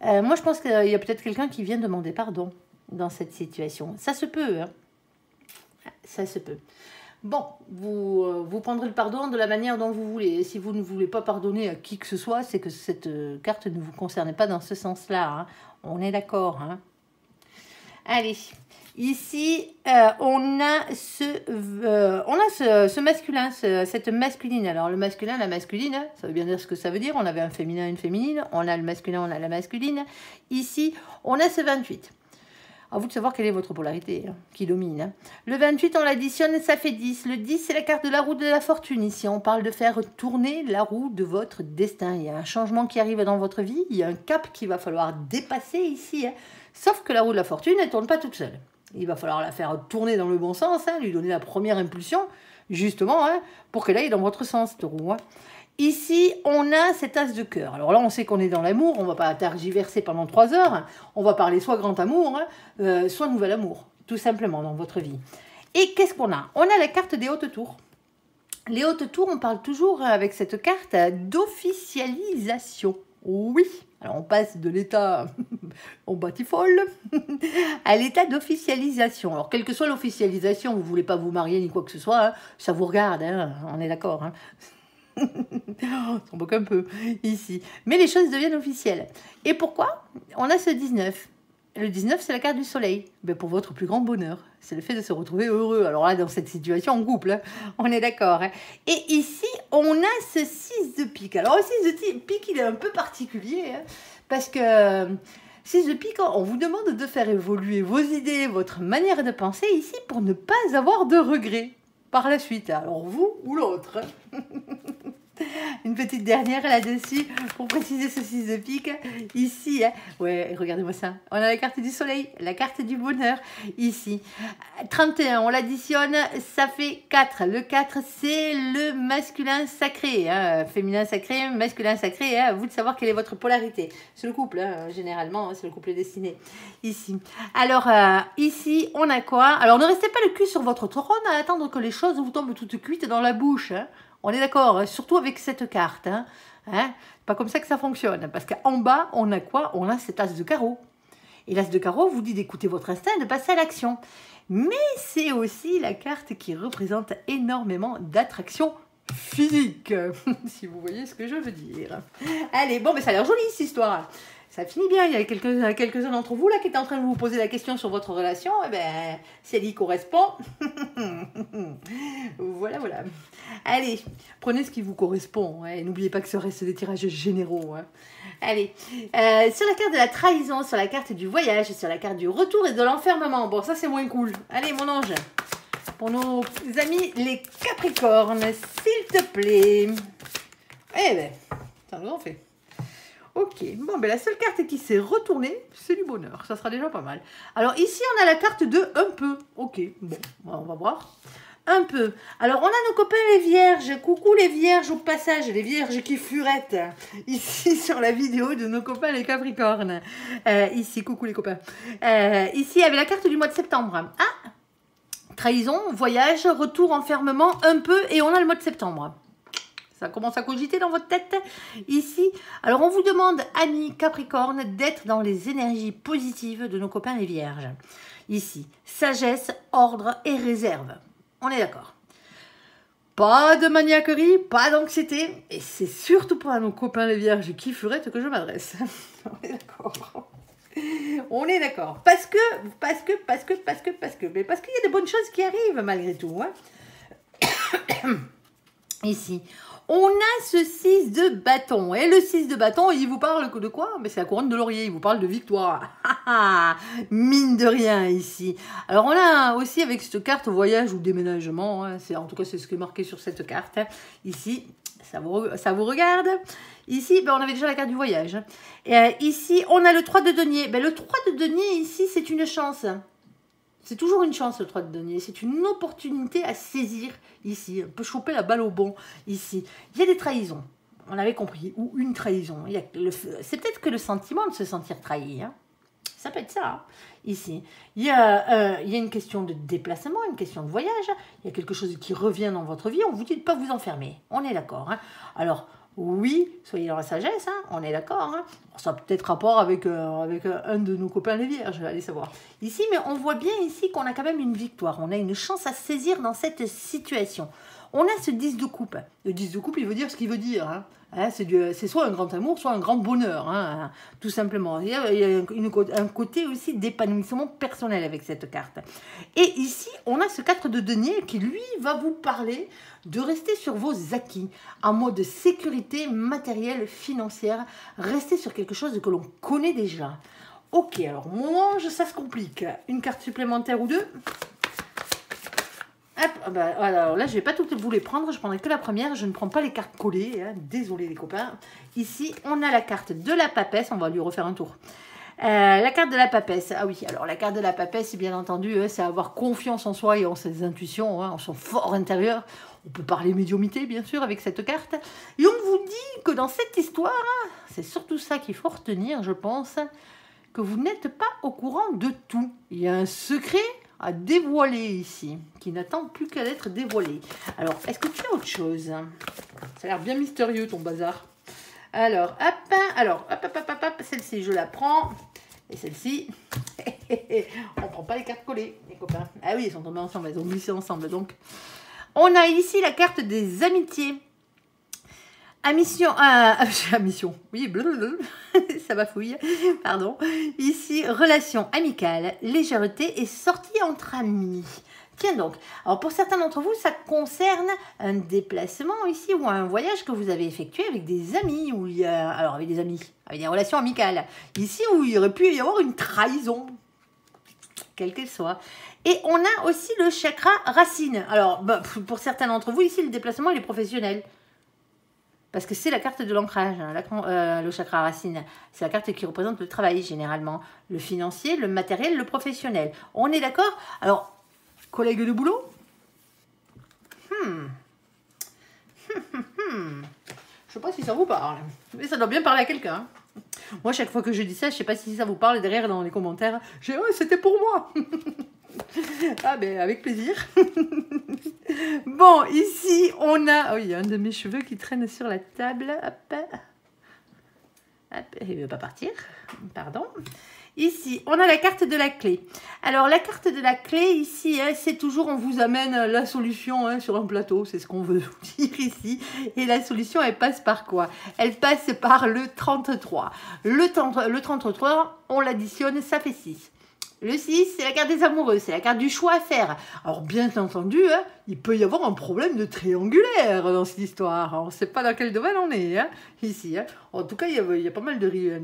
moi je pense qu'il y a peut-être quelqu'un qui vient demander pardon dans cette situation. Ça se peut. Hein. Ça se peut. Bon, vous prendrez le pardon de la manière dont vous voulez. Et si vous ne voulez pas pardonner à qui que ce soit, c'est que cette carte ne vous concerne pas dans ce sens-là. Hein. On est d'accord. Hein. Allez. Ici, on a ce masculin, cette masculine. Alors, le masculin, la masculine, ça veut bien dire ce que ça veut dire. On avait un féminin, une féminine. On a le masculin, on a la masculine. Ici, on a ce 28. À vous de savoir quelle est votre polarité qui domine. Hein. Le 28, on l'additionne, ça fait 10. Le 10, c'est la carte de la roue de la fortune. Ici, on parle de faire tourner la roue de votre destin. Il y a un changement qui arrive dans votre vie. Il y a un cap qu'il va falloir dépasser ici. Hein. Sauf que la roue de la fortune, elle ne tourne pas toute seule. Il va falloir la faire tourner dans le bon sens, hein, lui donner la première impulsion, justement, hein, pour qu'elle aille dans votre sens, cette roue. Hein. Ici, on a cet as de cœur. Alors là, on sait qu'on est dans l'amour, on ne va pas tergiverser pendant 3 heures. Hein. On va parler soit grand amour, hein, soit nouvel amour, tout simplement, dans votre vie. Et qu'est-ce qu'on a? On a la carte des hautes tours. Les hautes tours, on parle toujours avec cette carte d'officialisation. Oui, alors on passe de l'état en batifolle à l'état d'officialisation. Alors, quelle que soit l'officialisation, vous ne voulez pas vous marier ni quoi que ce soit, hein, ça vous regarde, hein, on est d'accord. Hein. On s'en moque un peu ici. Mais les choses deviennent officielles. Et pourquoi? On a ce 19. Le 19, c'est la carte du soleil. Ben, pour votre plus grand bonheur. C'est le fait de se retrouver heureux. Alors là, dans cette situation en couple, hein, on est d'accord. Hein. Et ici, on a ce 6 de pique. Alors, le 6 de pique, il est un peu particulier. Hein, parce que 6 de pique, on vous demande de faire évoluer vos idées, votre manière de penser ici pour ne pas avoir de regrets par la suite. Alors, vous ou l'autre. Une petite dernière là-dessus pour préciser ce 6 de pique. Ici, hein. Ouais, regardez-moi ça. On a la carte du soleil, la carte du bonheur. Ici, 31, on l'additionne, ça fait 4. Le 4, c'est le masculin sacré. Hein. Féminin sacré, masculin sacré. Hein. À vous de savoir quelle est votre polarité. C'est le couple, hein, généralement, c'est le couple destiné. Ici. Alors, ici, on a quoi? Alors, ne restez pas le cul sur votre trône à attendre que les choses vous tombent toutes cuites dans la bouche. Hein. On est d'accord, hein, surtout avec cette carte. Hein. Pas comme ça que ça fonctionne. Parce qu'en bas, on a quoi? On a cet as de carreau. Et l'as de carreau vous dit d'écouter votre instinct et de passer à l'action. Mais c'est aussi la carte qui représente énormément d'attraction physique. Si vous voyez ce que je veux dire. Allez, bon, mais ça a l'air joli cette histoire. Ça finit bien, il y a quelques-uns d'entre vous là qui étaient en train de vous poser la question sur votre relation. Eh bien, si elle y correspond, voilà, voilà. Allez, prenez ce qui vous correspond. Hein, et n'oubliez pas que ce reste des tirages généraux. Hein. Allez, sur la carte de la trahison, sur la carte du voyage, sur la carte du retour et de l'enfermement. Bon, ça c'est moins cool. Allez, mon ange, pour nos amis les Capricornes, s'il te plaît. Eh bien, ça nous en fait. Ok, bon, ben la seule carte qui s'est retournée, c'est du bonheur. Ça sera déjà pas mal. Alors ici, on a la carte de un peu. Ok, bon, on va voir. Un peu. Alors, on a nos copains les vierges. Coucou les vierges au passage. Les vierges qui furettent. Ici, sur la vidéo de nos copains les capricornes. Ici, coucou les copains. Ici, avec la carte du mois de septembre. Ah, trahison, voyage, retour, enfermement, un peu. Et on a le mois de septembre. Ça commence à cogiter dans votre tête ici. Alors, on vous demande, amis Capricorne, d'être dans les énergies positives de nos copains les vierges. Ici, sagesse, ordre et réserve. On est d'accord. Pas de maniaquerie, pas d'anxiété. Et c'est surtout pas à nos copains les vierges qui furettent que je m'adresse. On est d'accord. On est d'accord. Parce que. Mais parce qu'il y a des bonnes choses qui arrivent malgré tout. Hein. Ici. On a ce 6 de bâton. Et le 6 de bâton, il vous parle de quoi? Mais c'est la couronne de laurier. Il vous parle de victoire. Mine de rien ici. Alors on a aussi avec cette carte voyage ou déménagement. Hein, en tout cas, c'est ce qui est marqué sur cette carte. Ici, ça vous regarde. Ici, ben, on avait déjà la carte du voyage. Et, ici, on a le 3 de denier. Ben, le 3 de denier, ici, c'est une chance. C'est toujours une chance, le 3 de denier. C'est une opportunité à saisir ici. On peut choper la balle au bon ici. Il y a des trahisons. On avait compris. Ou une trahison. C'est peut-être que le sentiment de se sentir trahi. Hein. Ça peut être ça. Hein. Ici. Il y a une question de déplacement, une question de voyage. Il y a quelque chose qui revient dans votre vie. On vous dit de ne pas vous enfermer. On est d'accord. Hein. Alors, oui, soyez dans la sagesse, hein, on est d'accord. Hein. Ça a peut-être rapport avec un de nos copains les vierges, allez savoir. Ici, mais on voit bien ici qu'on a quand même une victoire. On a une chance à saisir dans cette situation. On a ce 10 de coupe. Le 10 de coupe, il veut dire ce qu'il veut dire. Hein. Hein, c'est soit un grand amour, soit un grand bonheur, hein, tout simplement. Il y a un côté aussi d'épanouissement personnel avec cette carte. Et ici, on a ce 4 de denier qui, lui, va vous parler de rester sur vos acquis, en mode sécurité matérielle, financière, rester sur quelque chose que l'on connaît déjà. Ok, alors, mon ange, ça se complique. Une carte supplémentaire ou deux. Hop, bah, alors là, je ne vais pas toutes vous les prendre, je prendrai que la première, je ne prends pas les cartes collées, hein. Désolé les copains. Ici, on a la carte de la papesse, on va lui refaire un tour. La carte de la papesse, ah oui, alors la carte de la papesse, bien entendu, c'est avoir confiance en soi et en ses intuitions, hein, en son fort intérieur. On peut parler médiumnité, bien sûr, avec cette carte. Et on vous dit que dans cette histoire, c'est surtout ça qu'il faut retenir, je pense, que vous n'êtes pas au courant de tout. Il y a un secret à dévoiler ici, qui n'attend plus qu'à être dévoilé. Alors, est-ce que tu as autre chose? Ça a l'air bien mystérieux ton bazar. Alors, hop, celle-ci, je la prends. Et celle-ci, on ne prend pas les cartes collées, les copains. Ah oui, ils sont tombés ensemble, ils ont glissé ensemble. Donc, on a ici la carte des amitiés. Mission, oui, ça bafouille, pardon. Ici, relation amicale, légèreté et sortie entre amis. Tiens donc, alors pour certains d'entre vous, ça concerne un déplacement ici ou un voyage que vous avez effectué avec des amis, ou alors avec des amis, avec des relations amicales. Ici où il aurait pu y avoir une trahison, quelle qu'elle soit. Et on a aussi le chakra racine. Alors, pour certains d'entre vous, ici, le déplacement, il est professionnel. Parce que c'est la carte de l'ancrage, hein, le chakra racine. C'est la carte qui représente le travail, généralement. Le financier, le matériel, le professionnel. On est d'accord? Alors, collègue de boulot? Je sais pas si ça vous parle. Mais ça doit bien parler à quelqu'un. Moi, chaque fois que je dis ça, je sais pas si ça vous parle. Derrière, dans les commentaires, j'ai « Oh, c'était pour moi !» Ah ben, avec plaisir. Bon, ici, on a... Oh, il y a un de mes cheveux qui traîne sur la table. Hop. Hop, il ne veut pas partir. Pardon. Ici, on a la carte de la clé. Alors, la carte de la clé, ici, hein, c'est toujours, on vous amène la solution hein, sur un plateau. C'est ce qu'on veut vous dire ici. Et la solution, elle passe par quoi? Elle passe par le 33. Le 33, on l'additionne, ça fait 6. Le 6, c'est la carte des amoureux, c'est la carte du choix à faire. Alors, bien entendu, hein, il peut y avoir un problème de triangulaire dans cette histoire. On ne sait pas dans quel domaine on est, hein, ici. Hein. En tout cas, il y a pas mal de rives.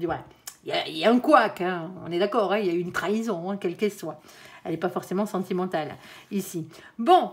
Il y a un couac, hein, on est d'accord, hein, il y a une trahison, hein, quelle qu'elle soit. Elle n'est pas forcément sentimentale, ici. Bon,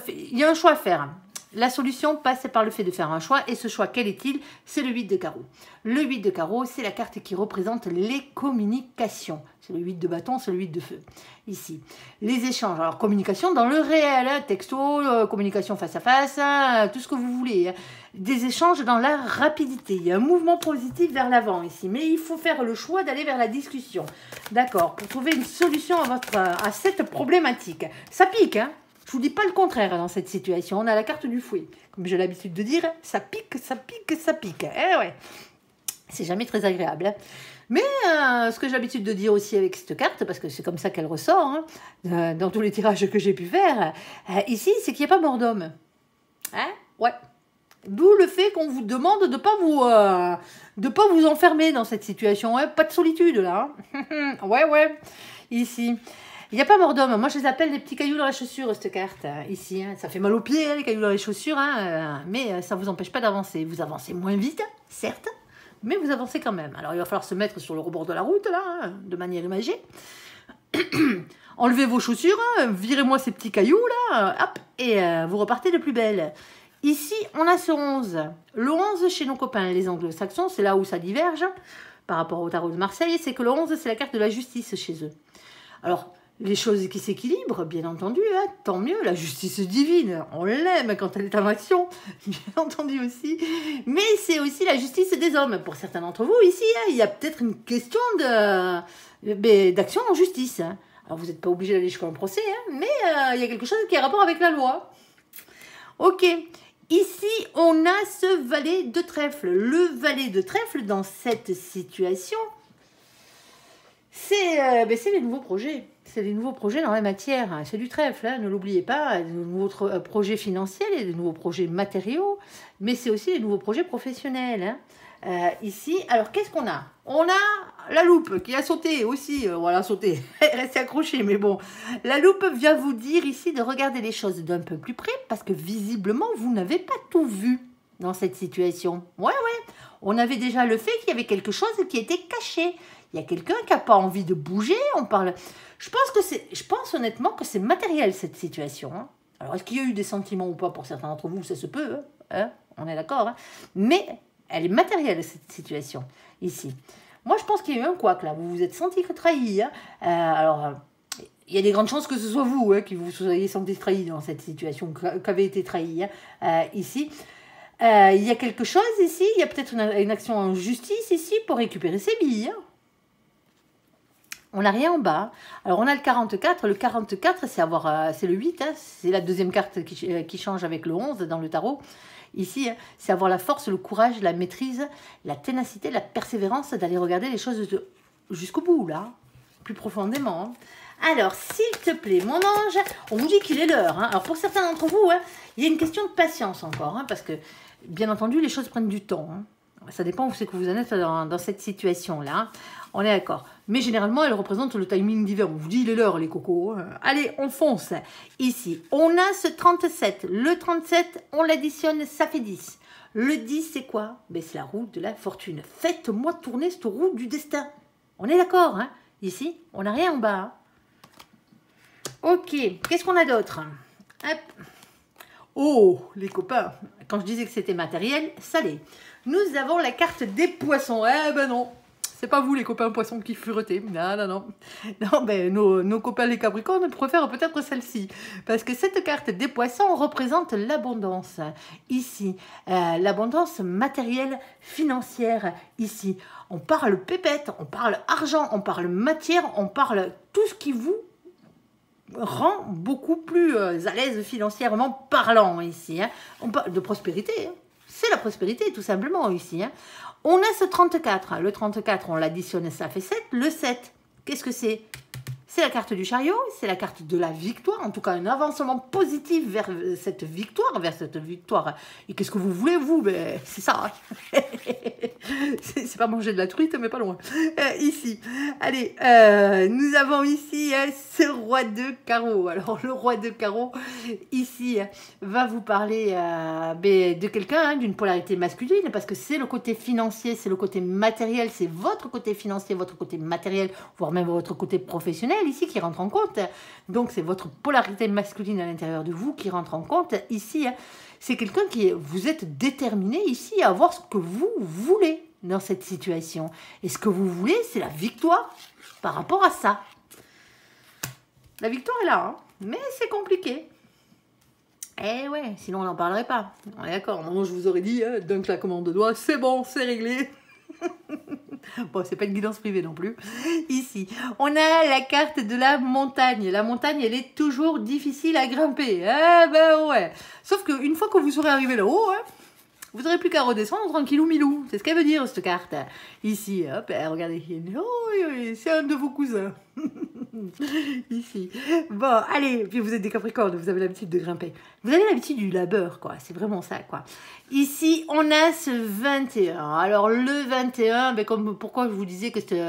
il y a un choix à faire. La solution passe par le fait de faire un choix. Et ce choix, quel est-il? C'est le 8 de carreau. Le 8 de carreau, c'est la carte qui représente les communications. C'est le 8 de bâton, c'est le 8 de feu. Ici. Les échanges. Alors, communication dans le réel. Hein, texto, communication face à face, hein, tout ce que vous voulez. Hein. Des échanges dans la rapidité. Il y a un mouvement positif vers l'avant ici. Mais il faut faire le choix d'aller vers la discussion. D'accord? Pour trouver une solution à cette problématique. Ça pique, hein? Je vous dis pas le contraire dans cette situation. On a la carte du fouet. Comme j'ai l'habitude de dire, ça pique, ça pique, ça pique. Eh ouais. C'est jamais très agréable. Hein. Mais ce que j'ai l'habitude de dire aussi avec cette carte, parce que c'est comme ça qu'elle ressort, hein, dans tous les tirages que j'ai pu faire, ici, c'est qu'il n'y a pas mort d'homme. Hein? Ouais. D'où le fait qu'on vous demande de ne pas vous enfermer dans cette situation. Hein. Pas de solitude, là. Hein. Ouais. Ici. Il n'y a pas mort d'homme. Moi, je les appelle les petits cailloux dans la chaussure, cette carte. Ici, hein. Ça fait mal aux pieds, hein, les cailloux dans les chaussures. Hein, mais ça ne vous empêche pas d'avancer. Vous avancez moins vite, certes, mais vous avancez quand même. Alors, il va falloir se mettre sur le rebord de la route, là, hein, de manière imagée. Enlevez vos chaussures, hein, virez-moi ces petits cailloux, là, hop, et vous repartez de plus belle. Ici, on a ce 11. Le 11, chez nos copains, les anglo-saxons, c'est là où ça diverge par rapport au tarot de Marseille, c'est que le 11, c'est la carte de la justice chez eux. Alors, les choses qui s'équilibrent, bien entendu, hein, tant mieux, la justice divine, on l'aime quand elle est en action, bien entendu aussi, mais c'est aussi la justice des hommes. Pour certains d'entre vous, ici, hein, il y a peut-être une question d'action en justice. Hein. Alors, vous n'êtes pas obligé d'aller jusqu'à un procès, hein, mais il y a quelque chose qui a rapport avec la loi. Ok, ici, on a ce valet de trèfle. Le valet de trèfle, dans cette situation, c'est les nouveaux projets. C'est des nouveaux projets dans la matière. C'est du trèfle, hein, ne l'oubliez pas. De nouveaux projets financiers, et de nouveaux projets matériaux, mais c'est aussi des nouveaux projets professionnels. Hein. Ici, alors qu'est-ce qu'on a? On a la loupe qui a sauté aussi. Voilà, sauté. Restez accrochés, mais bon. La loupe vient vous dire ici de regarder les choses d'un peu plus près parce que visiblement, vous n'avez pas tout vu dans cette situation. Ouais. On avait déjà le fait qu'il y avait quelque chose qui était caché. Il y a quelqu'un qui n'a pas envie de bouger. On parle. Je pense honnêtement que c'est matériel cette situation. Hein. Alors, est-ce qu'il y a eu des sentiments ou pas pour certains d'entre vous? Ça se peut. Hein. On est d'accord. Hein. Mais elle est matérielle cette situation ici. Moi, je pense qu'il y a eu un couac là. Vous vous êtes senti trahi. Hein. Alors, il y a des grandes chances que ce soit vous qui vous soyez senti trahi dans cette situation, qu'avez été trahi ici. Il y a quelque chose ici. Il y a peut-être une action en justice ici pour récupérer ses billes. Hein. On n'a rien en bas. Alors, on a le 44. Le 44, c'est le 8. Hein. C'est la deuxième carte qui change avec le 11 dans le tarot. Ici, hein, c'est avoir la force, le courage, la maîtrise, la ténacité, la persévérance d'aller regarder les choses jusqu'au bout, là. Plus profondément. Alors, s'il te plaît, mon ange, on vous dit qu'il est l'heure. Hein. Alors, pour certains d'entre vous, hein, il y a une question de patience encore. Hein, parce que, bien entendu, les choses prennent du temps. Hein. Ça dépend où c'est que vous en êtes dans cette situation-là. Hein. On est d'accord. Mais généralement, elle représente le timing d'hiver. On vous dit, il est l'heure, les cocos. Allez, on fonce. Ici, on a ce 37. Le 37, on l'additionne, ça fait 10. Le 10, c'est quoi? Ben, c'est la roue de la fortune. Faites-moi tourner cette roue du destin. On est d'accord, hein? Ici, on n'a rien en bas. Hein. Ok, qu'est-ce qu'on a d'autre? Oh, les copains, quand je disais que c'était matériel, ça l'est. Nous avons la carte des poissons. Eh ben non, c'est pas vous les copains poissons qui furetez. Non, non, non. Non, ben nos copains les capricornes préfèrent peut-être celle-ci. Parce que cette carte des poissons représente l'abondance. Ici, l'abondance matérielle, financière. Ici, on parle pépette, on parle argent, on parle matière, on parle tout ce qui vous rend beaucoup plus à l'aise financièrement parlant ici. Hein. On parle de prospérité. Hein. C'est la prospérité tout simplement ici. Hein. On a ce 34. Le 34, on l'additionne, ça fait 7. Le 7, qu'est-ce que c'est? C'est la carte du chariot, c'est la carte de la victoire, en tout cas un avancement positif vers cette victoire. Et qu'est-ce que vous voulez, vous? Ben, c'est ça. C'est pas manger de la truite, mais pas loin. Ici, allez, nous avons ici ce roi de carreau. Alors, le roi de carreau, ici, va vous parler de quelqu'un, d'une polarité masculine, parce que c'est le côté financier, c'est le côté matériel, c'est votre côté financier, votre côté matériel, voire même votre côté professionnel, ici qui rentre en compte. Donc c'est votre polarité masculine à l'intérieur de vous qui rentre en compte ici. C'est quelqu'un qui vous êtes déterminé ici à avoir ce que vous voulez dans cette situation. Et ce que vous voulez, c'est la victoire par rapport à ça. La victoire est là, hein, mais c'est compliqué. Eh ouais, sinon on n'en parlerait pas. D'accord, non, je vous aurais dit d'un claquement de doigts, c'est bon, c'est réglé. Bon, c'est pas une guidance privée non plus. Ici, on a la carte de la montagne. La montagne, elle est toujours difficile à grimper. Eh ben ouais. Sauf qu'une fois que vous serez arrivé là-haut, hein, vous n'aurez plus qu'à redescendre tranquillou milou. C'est ce qu'elle veut dire, cette carte. Ici, hop, regardez. Oh, c'est un de vos cousins. Ici. Bon, allez. Puis vous êtes des capricornes, vous avez l'habitude de grimper. Vous avez l'habitude du labeur, quoi. C'est vraiment ça, quoi. Ici, on a ce 21. Alors, le 21, ben, pourquoi je vous disais que c'était...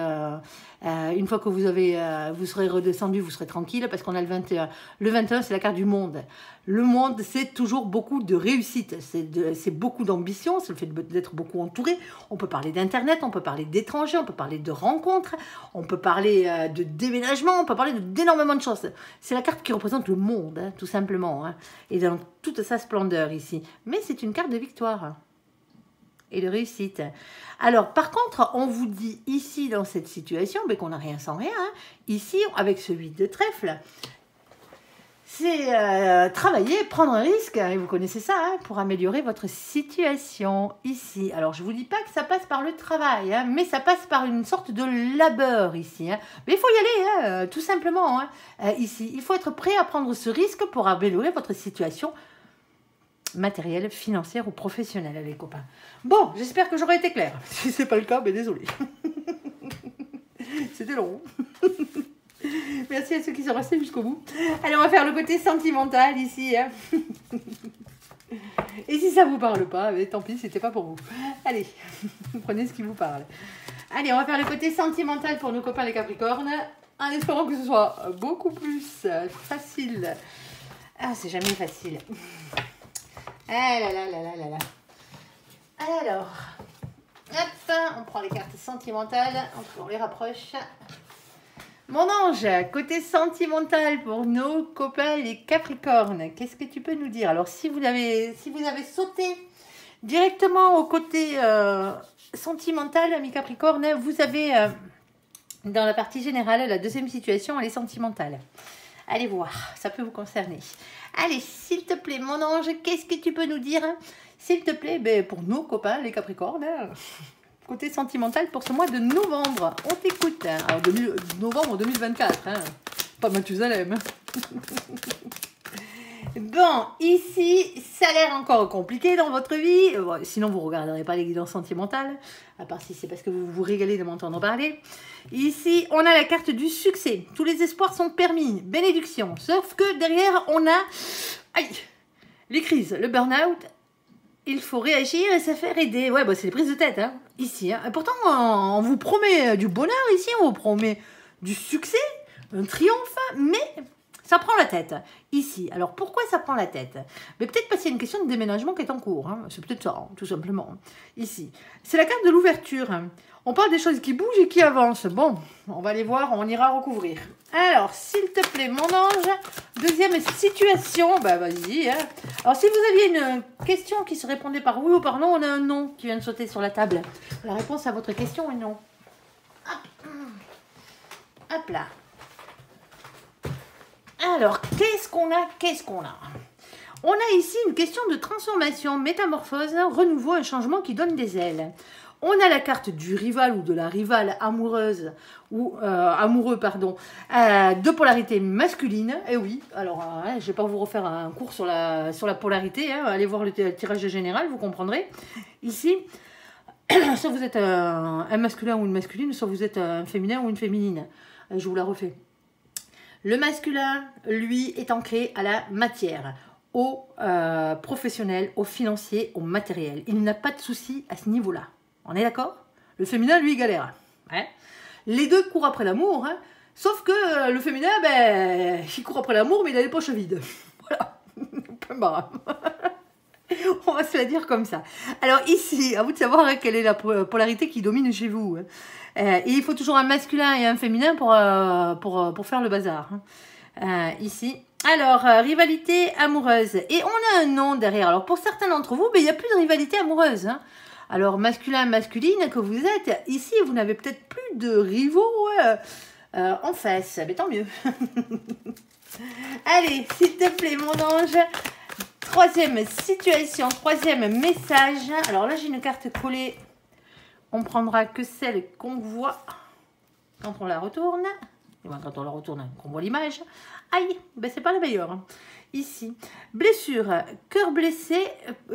une fois que vous serez redescendu, vous serez tranquille parce qu'on a le 21. Le 21, c'est la carte du monde. Le monde, c'est toujours beaucoup de réussite. C'est beaucoup d'ambition, c'est le fait d'être beaucoup entouré. On peut parler d'Internet, on peut parler d'étrangers, on peut parler de rencontres, on peut parler de déménagement, on peut parler d'énormément de choses. C'est la carte qui représente le monde, hein, tout simplement. Hein, et dans toute sa splendeur ici. Mais c'est une carte de victoire et de réussite. Alors, par contre, on vous dit ici, dans cette situation, qu'on n'a rien sans rien. Hein. Ici, avec ce 8 de trèfle, c'est travailler, prendre un risque, et vous connaissez ça, hein, pour améliorer votre situation ici. Alors, je ne vous dis pas que ça passe par le travail, hein, mais ça passe par une sorte de labeur ici. Hein. Mais il faut y aller, hein, tout simplement. Hein, ici, il faut être prêt à prendre ce risque pour améliorer votre situation matérielle, financière ou professionnelle, les copains. Bon, j'espère que j'aurai été claire. Si ce n'est pas le cas, ben désolé. C'était long. Merci à ceux qui sont restés jusqu'au bout. Allez, on va faire le côté sentimental ici. Hein. Et si ça ne vous parle pas, ben, tant pis, c'était pas pour vous. Allez, prenez ce qui vous parle. Allez, on va faire le côté sentimental pour nos copains les Capricornes, en espérant que ce soit beaucoup plus facile. Ah, c'est jamais facile. Ah là là là là là là. Alors, hop, on prend les cartes sentimentales, on les rapproche. Mon ange, côté sentimental pour nos copains les Capricornes, qu'est-ce que tu peux nous dire? Alors, si vous avez sauté directement au côté sentimental, mes Capricornes, vous avez dans la partie générale, la deuxième situation, elle est sentimentale. Allez voir, ça peut vous concerner. Allez, s'il te plaît, mon ange, qu'est-ce que tu peux nous dire? S'il te plaît, pour nos copains, les Capricornes, côté sentimental pour ce mois de novembre. On t'écoute. Alors, novembre 2024, hein. Pas Mathusalem. Bon, ici, ça a l'air encore compliqué dans votre vie. Bon, sinon, vous ne regarderez pas les guidances sentimentales. À part si c'est parce que vous vous régalez de m'entendre parler. Ici, on a la carte du succès. Tous les espoirs sont permis. Bénédiction. Sauf que derrière, on a aïe, les crises, le burn-out. Il faut réagir et se faire aider. Ouais, bah, c'est les prises de tête, hein, ici. Hein. Et pourtant, on vous promet du bonheur ici. On vous promet du succès, un triomphe. Mais... ça prend la tête, ici. Alors, pourquoi ça prend la tête? Mais peut-être parce qu'il y a une question de déménagement qui est en cours. Hein. C'est peut-être ça, hein, tout simplement. Ici. C'est la carte de l'ouverture. On parle des choses qui bougent et qui avancent. Bon, on va aller voir, on ira recouvrir. Alors, s'il te plaît, mon ange. Deuxième situation. Bah, vas-y. Hein. Alors, si vous aviez une question qui se répondait par oui ou par non, on a un non qui vient de sauter sur la table. La réponse à votre question est non. Hop, hop là. Alors, qu'est-ce qu'on a? On a ici une question de transformation, métamorphose, renouveau, un changement qui donne des ailes. On a la carte du rival ou de la rivale amoureuse, ou amoureux, pardon, de polarité masculine. Et oui, alors, je ne vais pas vous refaire un cours sur la polarité, hein, allez voir le tirage général, vous comprendrez. Ici, soit vous êtes un masculin ou une masculine, soit vous êtes un féminin ou une féminine. Je vous la refais. Le masculin, lui, est ancré à la matière, au professionnel, au financier, au matériel. Il n'a pas de souci à ce niveau-là. On est d'accord? Le féminin, lui, galère. Ouais. Les deux courent après l'amour, hein, sauf que le féminin, ben, il court après l'amour, mais il a les poches vides. Voilà. Point barre. On va se la dire comme ça. Alors ici, à vous de savoir hein, quelle est la polarité qui domine chez vous. Hein. Et il faut toujours un masculin et un féminin pour faire le bazar. Hein. Ici. Alors, rivalité amoureuse. Et on a un nom derrière. Alors, pour certains d'entre vous, il n'y a plus de rivalité amoureuse. Hein. Alors, masculin, masculine que vous êtes, ici, vous n'avez peut-être plus de rivaux en face. Mais tant mieux. Allez, s'il te plaît, mon ange. Troisième situation, troisième message. Alors là, j'ai une carte collée. On prendra que celle qu'on voit quand on la retourne. Et ben, quand on la retourne, qu'on voit l'image. Aïe, ben c'est pas la meilleure. Hein. Ici, blessure, cœur blessé,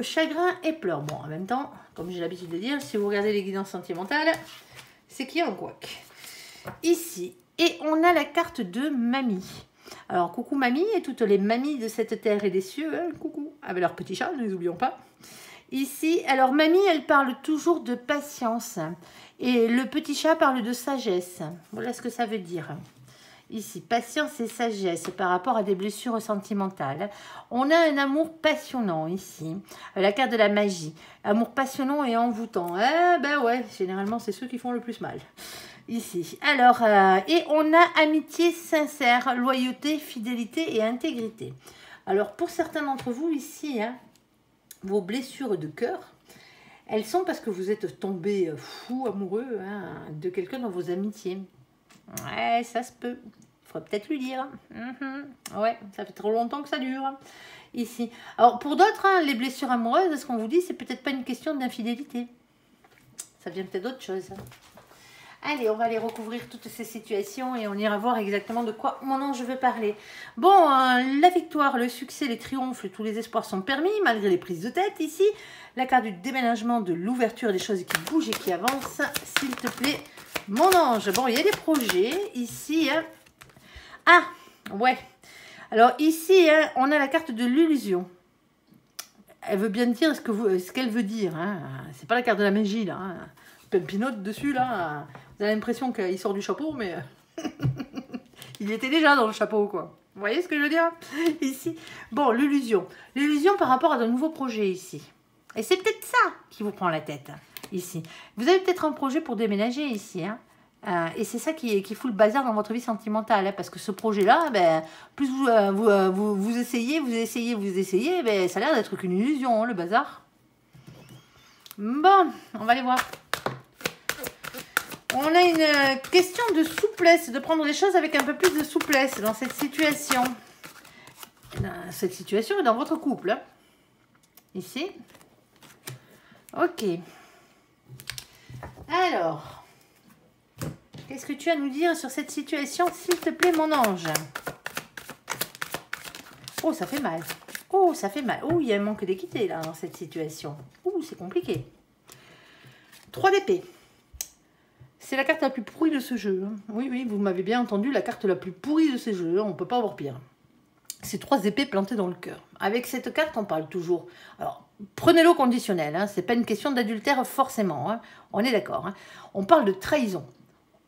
chagrin et pleurs. Bon, en même temps, comme j'ai l'habitude de dire, si vous regardez les guidances sentimentales, c'est qu'il y a un couac. Ici, et on a la carte de mamie. Alors, coucou mamie et toutes les mamies de cette terre et des cieux. Hein, coucou, avec leurs petits chats, ne les oublions pas. Ici, alors mamie, elle parle toujours de patience. Et le petit chat parle de sagesse. Voilà ce que ça veut dire. Ici, patience et sagesse par rapport à des blessures sentimentales. On a un amour passionnant ici. La carte de la magie. Amour passionnant et envoûtant. Eh ben ouais, généralement, c'est ceux qui font le plus mal. Ici. Alors, et on a amitié sincère, loyauté, fidélité et intégrité. Alors, pour certains d'entre vous ici, hein, vos blessures de cœur, elles sont parce que vous êtes tombé fou, amoureux hein, de quelqu'un dans vos amitiés. Ouais, ça se peut. Il faudrait peut-être lui dire. Ouais, ça fait trop longtemps que ça dure. Ici. Alors, pour d'autres, hein, les blessures amoureuses, ce qu'on vous dit, c'est peut-être pas une question d'infidélité. Ça vient peut-être d'autre chose. Allez, on va aller recouvrir toutes ces situations et on ira voir exactement de quoi mon ange veut parler. Bon, la victoire, le succès, les triomphes, tous les espoirs sont permis, malgré les prises de tête ici. La carte du déménagement, de l'ouverture, des choses qui bougent et qui avancent. S'il te plaît, mon ange. Bon, il y a des projets ici. Hein. Ah, ouais. Alors ici, hein, on a la carte de l'illusion. Elle veut bien dire ce qu'elle veut dire. Hein. C'est pas la carte de la magie, là. Hein. Pimpinote dessus, là. Vous avez l'impression qu'il sort du chapeau, mais il était déjà dans le chapeau, quoi. Vous voyez ce que je veux dire? Ici. Bon, l'illusion. L'illusion par rapport à de nouveaux projets, ici. Et c'est peut-être ça qui vous prend la tête, ici. Vous avez peut-être un projet pour déménager, ici, hein. Et c'est ça qui fout le bazar dans votre vie sentimentale, hein, parce que ce projet-là, ben, plus vous essayez, ben, ça a l'air d'être qu'une illusion, hein, le bazar. Bon, on va aller voir. On a une question de souplesse, de prendre les choses avec un peu plus de souplesse dans cette situation. Cette situation est dans votre couple. Hein. Ici. Ok. Alors, qu'est-ce que tu as à nous dire sur cette situation, s'il te plaît, mon ange? Oh, ça fait mal. Oh, ça fait mal. Oh, il y a un manque d'équité, là, dans cette situation. Oh, c'est compliqué. 3 d'épée. C'est la carte la plus pourrie de ce jeu. Oui, oui, vous m'avez bien entendu, la carte la plus pourrie de ce jeu. On ne peut pas avoir pire. C'est 3 épées plantées dans le cœur. Avec cette carte, on parle toujours... Alors, prenez-le au conditionnel. Hein, c'est pas une question d'adultère forcément. Hein, on est d'accord. Hein. On parle de trahison.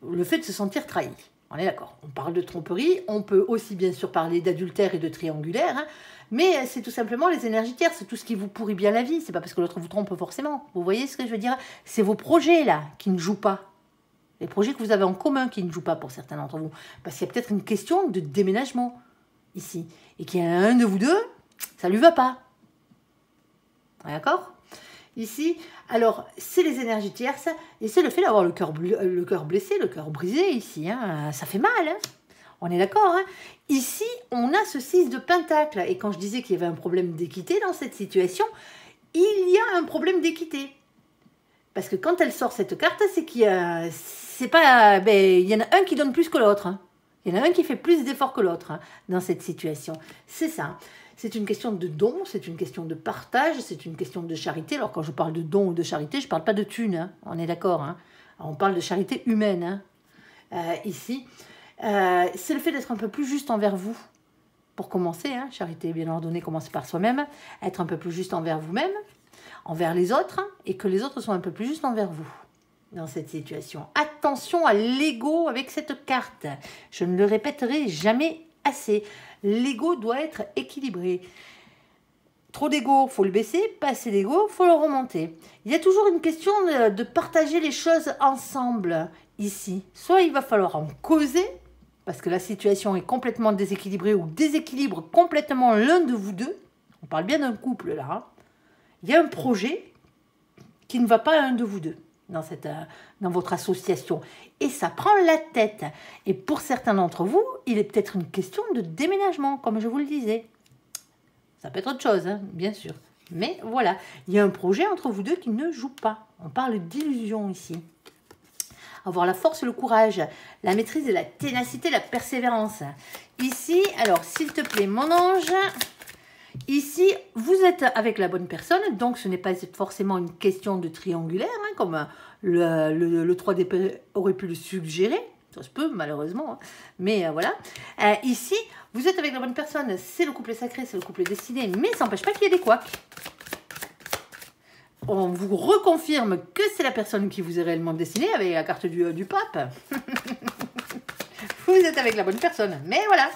Le fait de se sentir trahi. On est d'accord. On parle de tromperie. On peut aussi bien sûr parler d'adultère et de triangulaire. Hein, mais c'est tout simplement les énergies tierces. C'est tout ce qui vous pourrit bien la vie. C'est pas parce que l'autre vous trompe forcément. Vous voyez ce que je veux dire? C'est vos projets là qui ne jouent pas. Les projets que vous avez en commun qui ne jouent pas pour certains d'entre vous. Parce qu'il y a peut-être une question de déménagement ici. Et qu'il y a un de vous deux, ça ne lui va pas. D'accord? Ici, alors, c'est les énergies tierces. Et c'est le fait d'avoir le cœur blessé, le cœur brisé ici. Hein, ça fait mal. Hein, on est d'accord. Hein, ici, on a ce 6 de pentacle. Et quand je disais qu'il y avait un problème d'équité dans cette situation, il y a un problème d'équité. Parce que quand elle sort cette carte, c'est qu'il y a... C'est pas... Ben, il y en a un qui donne plus que l'autre. Hein. Il y en a un qui fait plus d'efforts que l'autre hein, dans cette situation. C'est ça. C'est une question de don, c'est une question de partage, c'est une question de charité. Alors quand je parle de don ou de charité, je ne parle pas de thunes. Hein. On est d'accord. Hein. On parle de charité humaine hein, ici. C'est le fait d'être un peu plus juste envers vous. Pour commencer, hein, charité bien ordonnée, commencer par soi-même. Être un peu plus juste envers vous-même, envers les autres, et que les autres soient un peu plus justes envers vous. Dans cette situation. Attention à l'ego avec cette carte. Je ne le répéterai jamais assez. L'ego doit être équilibré. Trop d'ego, il faut le baisser. Pas assez d'ego, il faut le remonter. Il y a toujours une question de partager les choses ensemble ici. Soit il va falloir en causer, parce que la situation est complètement déséquilibrée ou déséquilibre complètement l'un de vous deux. On parle bien d'un couple là. Hein. Il y a un projet qui ne va pas à un de vous deux. Dans votre association. Et ça prend la tête. Et pour certains d'entre vous, il est peut-être une question de déménagement, comme je vous le disais. Ça peut être autre chose, hein, bien sûr. Mais voilà, il y a un projet entre vous deux qui ne joue pas. On parle d'illusion ici. Avoir la force, le courage, la maîtrise et la ténacité, la persévérance. Ici, alors, s'il te plaît, mon ange... Ici, vous êtes avec la bonne personne, donc ce n'est pas forcément une question de triangulaire, hein, comme le 3 d'épée aurait pu le suggérer. Ça se peut, malheureusement. Hein. Mais voilà. Ici, vous êtes avec la bonne personne. C'est le couple sacré, c'est le couple destiné, mais ça n'empêche pas qu'il y ait des couacs. On vous reconfirme que c'est la personne qui vous est réellement destinée avec la carte du pape. Vous êtes avec la bonne personne, mais voilà.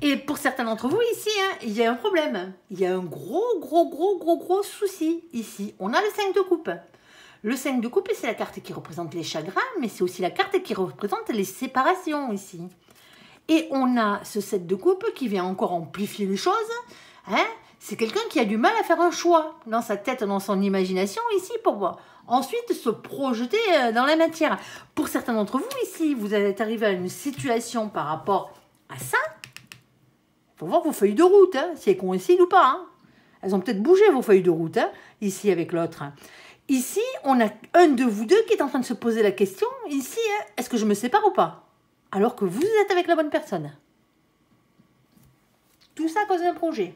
Et pour certains d'entre vous ici, hein, il y a un problème. Il y a un gros souci ici. On a le 5 de coupe. Le 5 de coupe, c'est la carte qui représente les chagrins, mais c'est aussi la carte qui représente les séparations ici. Et on a ce 7 de coupe qui vient encore amplifier les choses. Hein. C'est quelqu'un qui a du mal à faire un choix dans sa tête, dans son imagination ici pour ensuite se projeter dans la matière. Pour certains d'entre vous ici, vous êtes arrivé à une situation par rapport à ça. Il faut voir vos feuilles de route, hein, si elles coïncident ou pas. Hein. Elles ont peut-être bougé, vos feuilles de route, hein, ici avec l'autre. Ici, on a un de vous deux qui est en train de se poser la question, ici, hein, est-ce que je me sépare ou pas? Alors que vous êtes avec la bonne personne. Tout ça à cause d'un projet.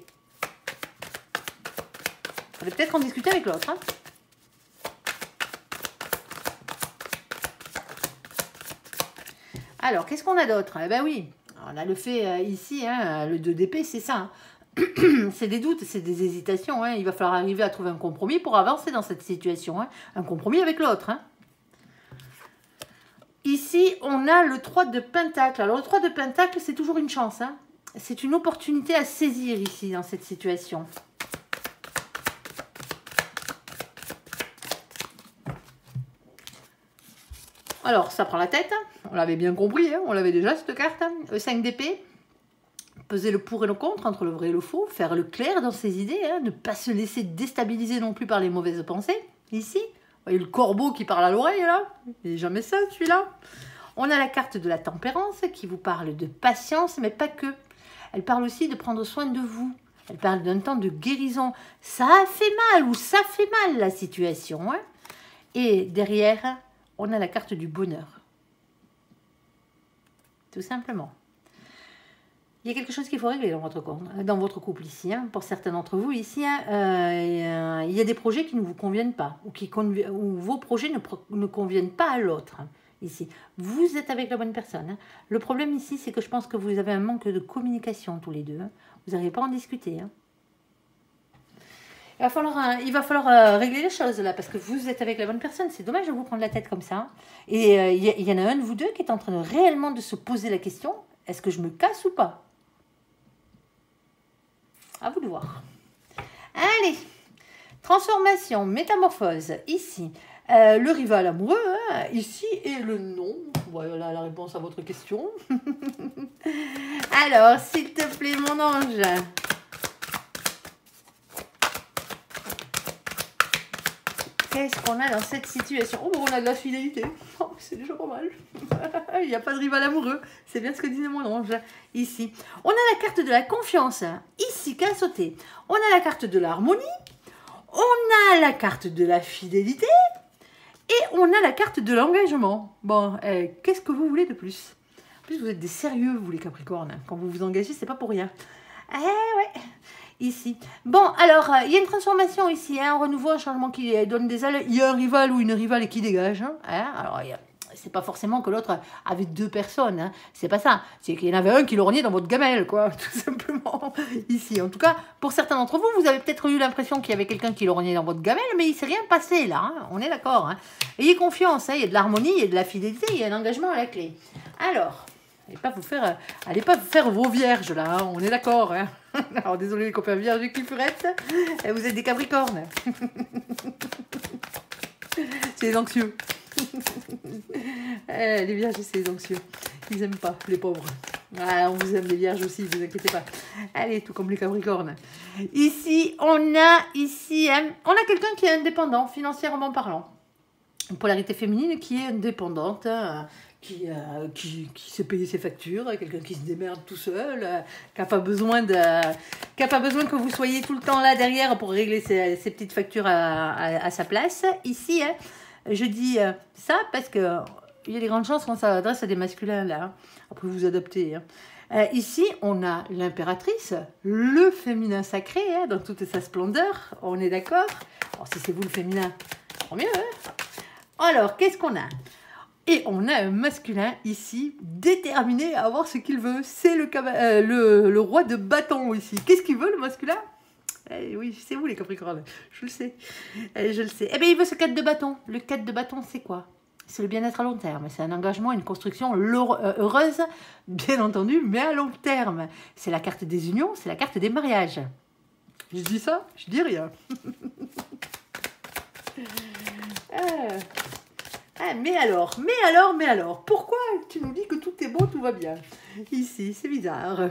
Il faudrait peut-être en discuter avec l'autre. Hein. Alors, qu'est-ce qu'on a d'autre? Eh ben oui. On a le fait ici, hein, le 2 d'épée, c'est ça. Hein. C'est des doutes, c'est des hésitations. Hein. Il va falloir arriver à trouver un compromis pour avancer dans cette situation. Hein. Un compromis avec l'autre. Hein. Ici, on a le 3 de pentacle. Alors, le 3 de pentacle, c'est toujours une chance. Hein. C'est une opportunité à saisir ici, dans cette situation. Alors, ça prend la tête. On l'avait bien compris. Hein. On l'avait déjà, cette carte. Hein. Le 5 d'épée. Peser le pour et le contre, entre le vrai et le faux. Faire le clair dans ses idées. Hein. Ne pas se laisser déstabiliser non plus par les mauvaises pensées. Ici. Vous voyez le corbeau qui parle à l'oreille, là. Il n'est jamais ça, celui-là. On a la carte de la tempérance qui vous parle de patience, mais pas que. Elle parle aussi de prendre soin de vous. Elle parle d'un temps de guérison. Ça a fait mal ou ça fait mal, la situation. Hein. Et derrière, on a la carte du bonheur. Tout simplement. Il y a quelque chose qu'il faut régler dans votre couple ici. Hein. Pour certains d'entre vous ici, hein, il y a des projets qui ne vous conviennent pas ou vos projets ne conviennent pas à l'autre. Hein, ici, vous êtes avec la bonne personne. Hein. Le problème ici, c'est que je pense que vous avez un manque de communication tous les deux. Hein. Vous n'arrivez pas à en discuter. Hein. Il va falloir régler les choses là, parce que vous êtes avec la bonne personne. C'est dommage de vous prendre la tête comme ça. Et il y en a un de vous deux qui est en train de réellement de se poser la question, est-ce que je me casse ou pas? À vous de voir. Allez, transformation, métamorphose, ici. Le rival amoureux, hein, ici, et le non. Voilà la réponse à votre question. Alors, s'il te plaît, mon ange. Qu'est-ce qu'on a dans cette situation? Oh, on a de la fidélité. Oh, c'est déjà pas mal. Il n'y a pas de rival amoureux. C'est bien ce que disait mon ange. Ici. On a la carte de la confiance. Ici, qui a sauté. On a la carte de l'harmonie. On a la carte de la fidélité. Et on a la carte de l'engagement. Bon, qu'est-ce que vous voulez de plus? En plus, vous êtes des sérieux, vous les Capricornes. Quand vous vous engagez, c'est pas pour rien. Ouais. Ici. Bon, alors, il y a une transformation ici, hein, un renouveau, un changement qui donne des ailes. Il y a un rival ou une rivale qui dégage. Hein, alors, c'est pas forcément que l'autre avait deux personnes. Hein, c'est pas ça. C'est qu'il y en avait un qui lorgnait dans votre gamelle, quoi, tout simplement. Ici. En tout cas, pour certains d'entre vous, vous avez peut-être eu l'impression qu'il y avait quelqu'un qui lorgnait dans votre gamelle, mais il s'est rien passé, là. Hein, on est d'accord. Hein. Ayez confiance. Hein, il y a de l'harmonie, il y a de la fidélité, il y a un engagement à la clé. Alors... Allez pas vous faire vos vierges là, hein, on est d'accord. Hein. Alors désolé les copains vierges qui furettes, vous êtes des capricornes. C'est les anxieux. Les vierges c'est les anxieux. Ils aiment pas les pauvres. Ah, on vous aime les vierges aussi, vous inquiétez pas. Allez, tout comme les capricornes. Ici, on a quelqu'un qui est indépendant, financièrement parlant. Une polarité féminine qui est indépendante. Hein. Qui sait payer ses factures, quelqu'un qui se démerde tout seul, qui n'a pas besoin que vous soyez tout le temps là derrière pour régler ses petites factures à sa place. Ici, hein, je dis ça parce que il y a des grandes chances qu'on s'adresse à des masculins là. Hein. Après, vous adaptez. Hein. Ici, on a l'impératrice, le féminin sacré, hein, dans toute sa splendeur. On est d'accord? Alors, si c'est vous le féminin, tant mieux. Hein. Alors, qu'est-ce qu'on a? Et on a un masculin ici, déterminé à avoir ce qu'il veut. C'est le roi de bâton ici. Qu'est-ce qu'il veut, le masculin? Oui, c'est vous les Capricornes, je le sais. Je le sais. Eh bien, il veut ce 4 de bâton. Le 4 de bâton, c'est quoi? C'est le bien-être à long terme. C'est un engagement, une construction heureuse, bien entendu, mais à long terme. C'est la carte des unions, c'est la carte des mariages. Je dis ça, je dis rien. Mais alors, pourquoi tu nous dis que tout est beau, tout va bien? Ici, c'est bizarre.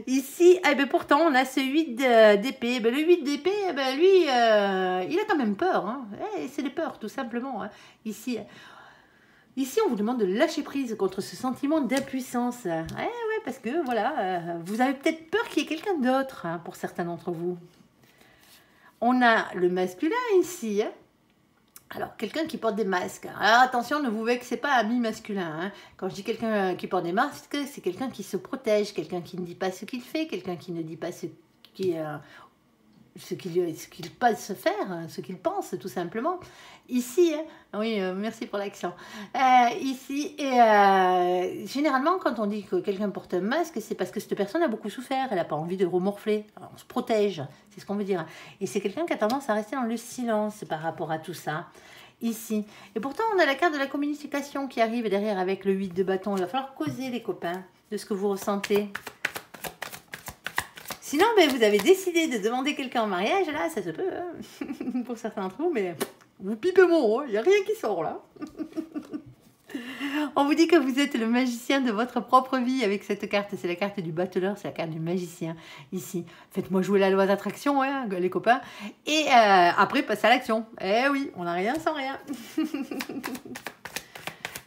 Ici, pourtant, on a ce 8 d'épée. Le 8 d'épée, lui, il a quand même peur. Hein. C'est des peurs, tout simplement. Hein. Ici, on vous demande de lâcher prise contre ce sentiment d'impuissance. Parce que, voilà, vous avez peut-être peur qu'il y ait quelqu'un d'autre, hein, pour certains d'entre vous. On a le masculin ici, hein. Alors, quelqu'un qui porte des masques. Alors, attention, ne vous vexez pas, ami masculin. Hein. Quand je dis quelqu'un qui porte des masques, c'est quelqu'un qui se protège, quelqu'un qui ne dit pas ce qu'il fait, quelqu'un qui ne dit pas ce qu'il pense faire, ce qu'il pense, tout simplement. Ici, hein, oui, merci pour l'accent. Ici, généralement, quand on dit que quelqu'un porte un masque, c'est parce que cette personne a beaucoup souffert, elle n'a pas envie de remorfler. Alors, on se protège, c'est ce qu'on veut dire. Et c'est quelqu'un qui a tendance à rester dans le silence par rapport à tout ça. Ici. Et pourtant, on a la carte de la communication qui arrive derrière avec le 8 de bâton. Il va falloir causer, les copains, de ce que vous ressentez. Sinon, vous avez décidé de demander quelqu'un en mariage, là, ça se peut, hein, pour certains d'entre vous, mais vous pipez mon, il n'y a rien qui sort, là. On vous dit que vous êtes le magicien de votre propre vie avec cette carte. C'est la carte du battleur, c'est la carte du magicien, ici. Faites-moi jouer la loi d'attraction, hein, les copains. Et après, passez à l'action. Eh oui, on n'a rien sans rien.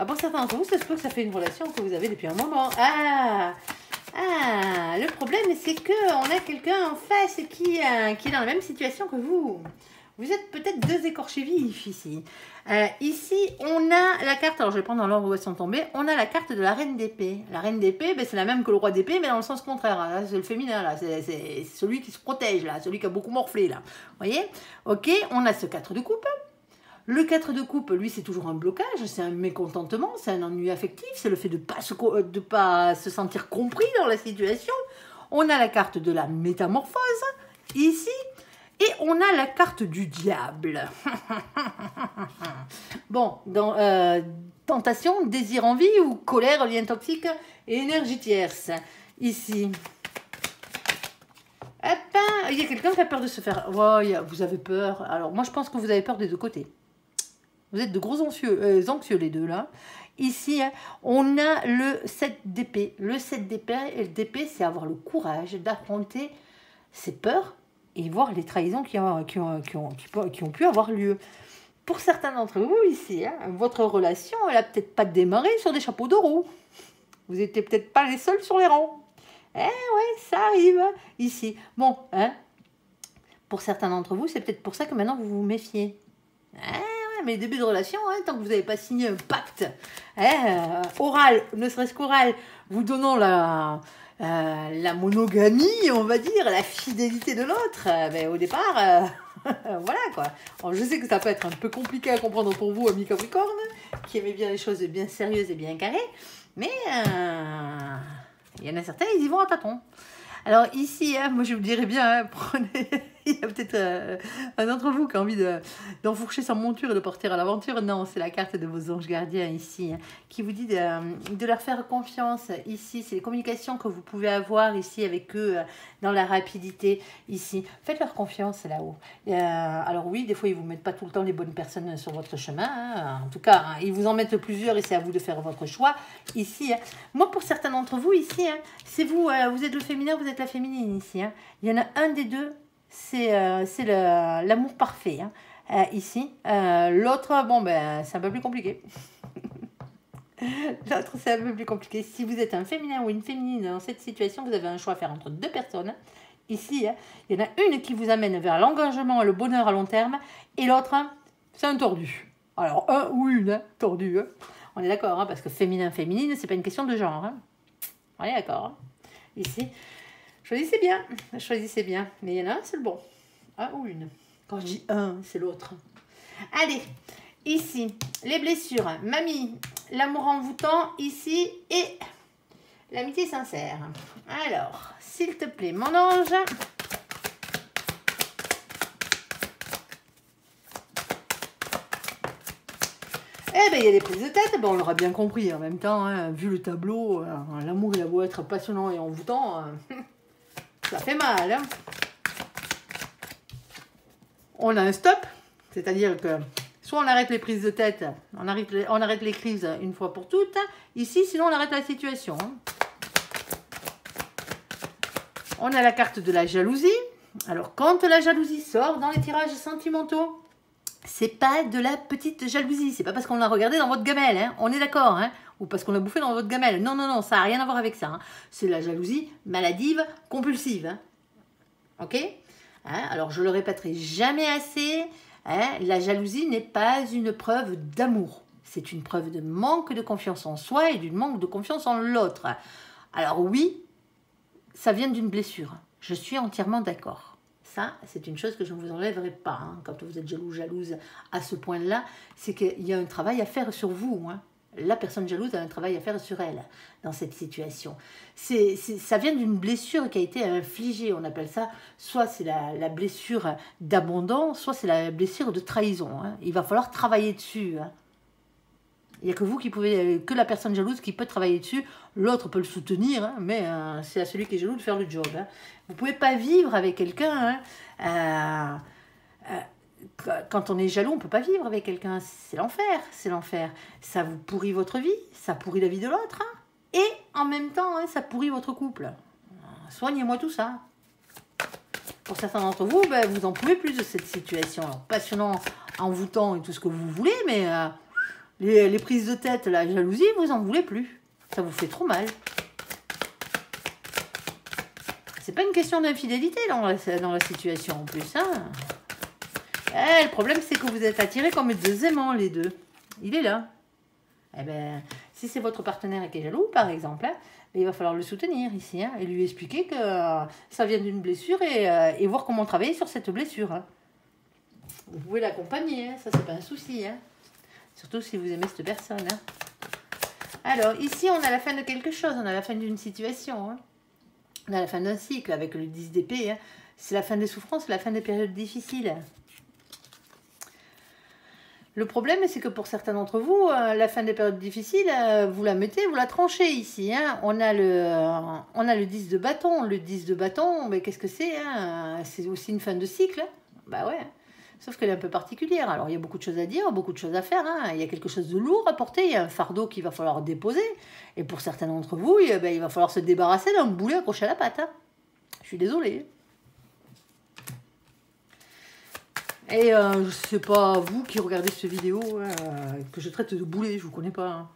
Pour certains d'entre vous, ça se peut que ça fait une relation que vous avez depuis un moment. Le problème, c'est qu'on a quelqu'un en face qui est dans la même situation que vous. Vous êtes peut-être deux écorchés vifs ici. Ici, on a la carte, alors je vais prendre dans l'ordre où elles sont tombées, on a la carte de la reine d'épée. La reine d'épée, ben, c'est la même que le roi d'épée, mais dans le sens contraire. Là, c'est le féminin, là. C'est celui qui se protège, là. Celui qui a beaucoup morflé, là. Vous voyez? Ok, on a ce 4 de coupe. Le 4 de coupe, lui, c'est toujours un blocage, c'est un mécontentement, c'est un ennui affectif, c'est le fait de ne pas se sentir compris dans la situation. On a la carte de la métamorphose, ici, et on a la carte du diable. Bon, dans tentation, désir, envie, ou colère, lien toxique et énergie tierce. Ici. Hop, il y a quelqu'un qui a peur de se faire... Oh, vous avez peur. Alors, moi, je pense que vous avez peur des deux côtés. Vous êtes de gros anxieux les deux, là. Ici, hein, on a le 7 d'épée. Le 7 d'épée, c'est avoir le courage d'affronter ses peurs et voir les trahisons qui ont pu avoir lieu. Pour certains d'entre vous, ici, hein, votre relation, elle n'a peut-être pas démarré sur des chapeaux de roue. Vous n'étiez peut-être pas les seuls sur les rangs. Eh ouais, ça arrive, hein, ici. Bon, hein, pour certains d'entre vous, c'est peut-être pour ça que maintenant vous vous méfiez. Mais début de relation, hein, tant que vous n'avez pas signé un pacte oral, ne serait-ce qu'oral, vous donnant la monogamie, on va dire, la fidélité de l'autre, ben, au départ, voilà quoi. Alors, je sais que ça peut être un peu compliqué à comprendre pour vous, amis Capricorne, qui aimez bien les choses bien sérieuses et bien carrées, mais il y en a certains, ils y vont à tâtons. Alors ici, hein, moi je vous dirais bien, hein, prenez... Il y a peut-être un d'entre vous qui a envie d'enfourcher sa monture et de partir à l'aventure. Non, c'est la carte de vos anges gardiens ici, hein, qui vous dit de leur faire confiance. Ici, c'est les communications que vous pouvez avoir ici avec eux dans la rapidité. Ici, faites-leur confiance là-haut. Alors oui, des fois, ils ne vous mettent pas tout le temps les bonnes personnes sur votre chemin. Hein. En tout cas, hein, ils vous en mettent plusieurs et c'est à vous de faire votre choix. Ici, hein. Moi, pour certains d'entre vous, ici, hein, c'est vous, vous êtes le féminin, vous êtes la féminine ici. Hein. Il y en a un des deux. C'est l'amour parfait, hein, ici. L'autre, bon, ben, c'est un peu plus compliqué. L'autre, c'est un peu plus compliqué. Si vous êtes un féminin ou une féminine dans cette situation, vous avez un choix à faire entre deux personnes. Ici, hein, il y en a une qui vous amène vers l'engagement et le bonheur à long terme, et l'autre, c'est un tordu. Alors, un ou une tordu. Hein. On est d'accord, hein, parce que féminin, féminine, c'est pas une question de genre. Hein. On est d'accord. Hein. Ici. Choisissez bien, mais il y en a un, c'est le bon. Un ou une. Quand je dis un, c'est l'autre. Allez, ici, les blessures. Mamie, l'amour envoûtant, ici, et l'amitié sincère. Alors, s'il te plaît, mon ange. Eh bien, il y a des prises de tête, bon, on l'aura bien compris en même temps, hein, vu le tableau, l'amour, il a beau être passionnant et envoûtant. Ça fait mal, hein. On a un stop, c'est-à-dire que soit on arrête les prises de tête, on arrête les crises une fois pour toutes. Ici, sinon on arrête la situation. Hein. On a la carte de la jalousie. Alors, quand la jalousie sort dans les tirages sentimentaux, c'est pas de la petite jalousie. C'est pas parce qu'on l'a regardé dans votre gamelle, hein. On est d'accord, hein. Ou parce qu'on l'a bouffé dans votre gamelle. Non, non, non, ça n'a rien à voir avec ça. Hein. C'est la jalousie maladive, compulsive. Hein. Ok, hein. Alors, je le répéterai jamais assez. Hein. La jalousie n'est pas une preuve d'amour. C'est une preuve de manque de confiance en soi et d'une manque de confiance en l'autre. Alors oui, ça vient d'une blessure. Je suis entièrement d'accord. Ça, c'est une chose que je ne vous enlèverai pas. Hein. Quand vous êtes jaloux, jalouse à ce point-là, c'est qu'il y a un travail à faire sur vous. Hein. La personne jalouse a un travail à faire sur elle dans cette situation. Ça vient d'une blessure qui a été infligée. On appelle ça, soit c'est la blessure d'abandon, soit c'est la blessure de trahison. Hein. Il va falloir travailler dessus. Hein. Il n'y a que vous qui pouvez, que la personne jalouse qui peut travailler dessus. L'autre peut le soutenir, hein, mais c'est à celui qui est jaloux de faire le job. Hein. Vous ne pouvez pas vivre avec quelqu'un. Hein, quand on est jaloux, on ne peut pas vivre avec quelqu'un. C'est l'enfer, c'est l'enfer. Ça vous pourrit votre vie, ça pourrit la vie de l'autre. Hein, et en même temps, hein, ça pourrit votre couple. Soignez-moi tout ça. Pour certains d'entre vous, ben, vous en pouvez plus de cette situation. Alors, passionnant, envoûtant et tout ce que vous voulez, mais les prises de tête, la jalousie, vous en voulez plus. Ça vous fait trop mal. C'est pas une question d'infidélité dans la situation en plus. Hein. Le problème, c'est que vous êtes attirés comme deux aimants, les deux. Il est là. Eh ben, si c'est votre partenaire qui est jaloux, par exemple, hein, il va falloir le soutenir ici, hein, et lui expliquer que ça vient d'une blessure et voir comment travailler sur cette blessure. Hein. Vous pouvez l'accompagner, hein, ça c'est pas un souci. Hein. Surtout si vous aimez cette personne. Hein. Alors, ici, on a la fin de quelque chose, on a la fin d'une situation. Hein. On a la fin d'un cycle avec le 10 d'épée. Hein. C'est la fin des souffrances, la fin des périodes difficiles. Le problème, c'est que pour certains d'entre vous, la fin des périodes difficiles, vous la mettez, vous la tranchez ici. Hein. On a le 10 de bâton. Le 10 de bâton, mais qu'est-ce que c'est hein? C'est aussi une fin de cycle. Hein. Bah ouais. Sauf qu'elle est un peu particulière. Alors, il y a beaucoup de choses à dire, beaucoup de choses à faire. Hein. Il y a quelque chose de lourd à porter. Il y a un fardeau qu'il va falloir déposer. Et pour certains d'entre vous, il va falloir se débarrasser d'un boulet accroché à la patte. Hein. Je suis désolée. Et c'est pas vous qui regardez cette vidéo que je traite de boulet, je vous connais pas. Hein.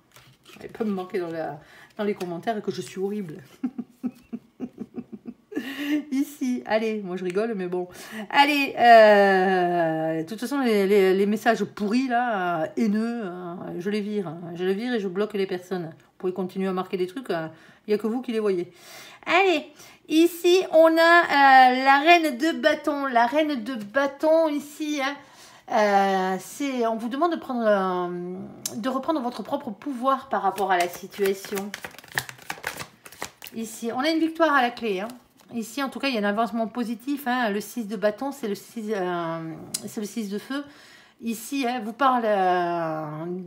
Allez pas me manquer dans les commentaires que je suis horrible. Ici, allez, moi je rigole, mais bon. Allez, de toute façon, les messages pourris, là, haineux, je les vire. Hein. Je les vire et je bloque les personnes. Vous pouvez continuer à marquer des trucs, il n'y a que vous qui les voyez. Allez, ici, on a la reine de bâton. La reine de bâton, ici, hein, on vous demande de reprendre votre propre pouvoir par rapport à la situation. Ici, on a une victoire à la clé, hein. Ici, en tout cas, il y a un avancement positif. Hein. Le 6 de bâton, c'est le 6 de feu. Ici, hein, vous parle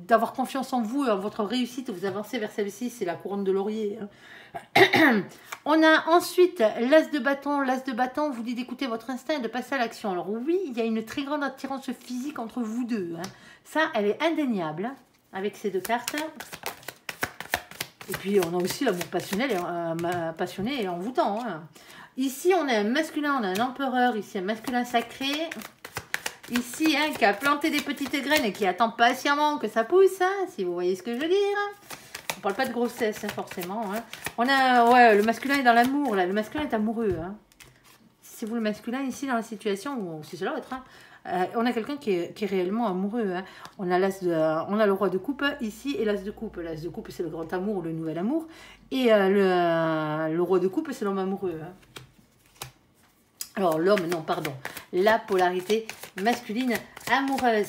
d'avoir confiance en vous et en votre réussite. Vous avancez vers celle-ci, c'est la couronne de laurier. Hein. On a ensuite l'as de bâton. L'as de bâton vous dit d'écouter votre instinct et de passer à l'action. Alors oui, il y a une très grande attirance physique entre vous deux. Hein. Ça, elle est indéniable hein, avec ces deux cartes. Et puis, on a aussi l'amour passionné et envoûtant. Hein. Ici, on a un masculin, on a un empereur. Ici, un masculin sacré. Ici, hein, qui a planté des petites graines et qui attend patiemment que ça pousse. Hein, si vous voyez ce que je veux dire. On ne parle pas de grossesse, hein, forcément. Hein. On a, ouais, le masculin est dans l'amour. Le masculin est amoureux. Hein. Si c'est vous le masculin, ici, dans la situation, ou si c'est l'autre, hein, on a quelqu'un qui est réellement amoureux. Hein. On a le roi de coupe ici et l'as de coupe. L'as de coupe, c'est le grand amour, le nouvel amour. Et le roi de coupe, c'est l'homme amoureux. Hein. Alors, l'homme, non, pardon. La polarité masculine amoureuse.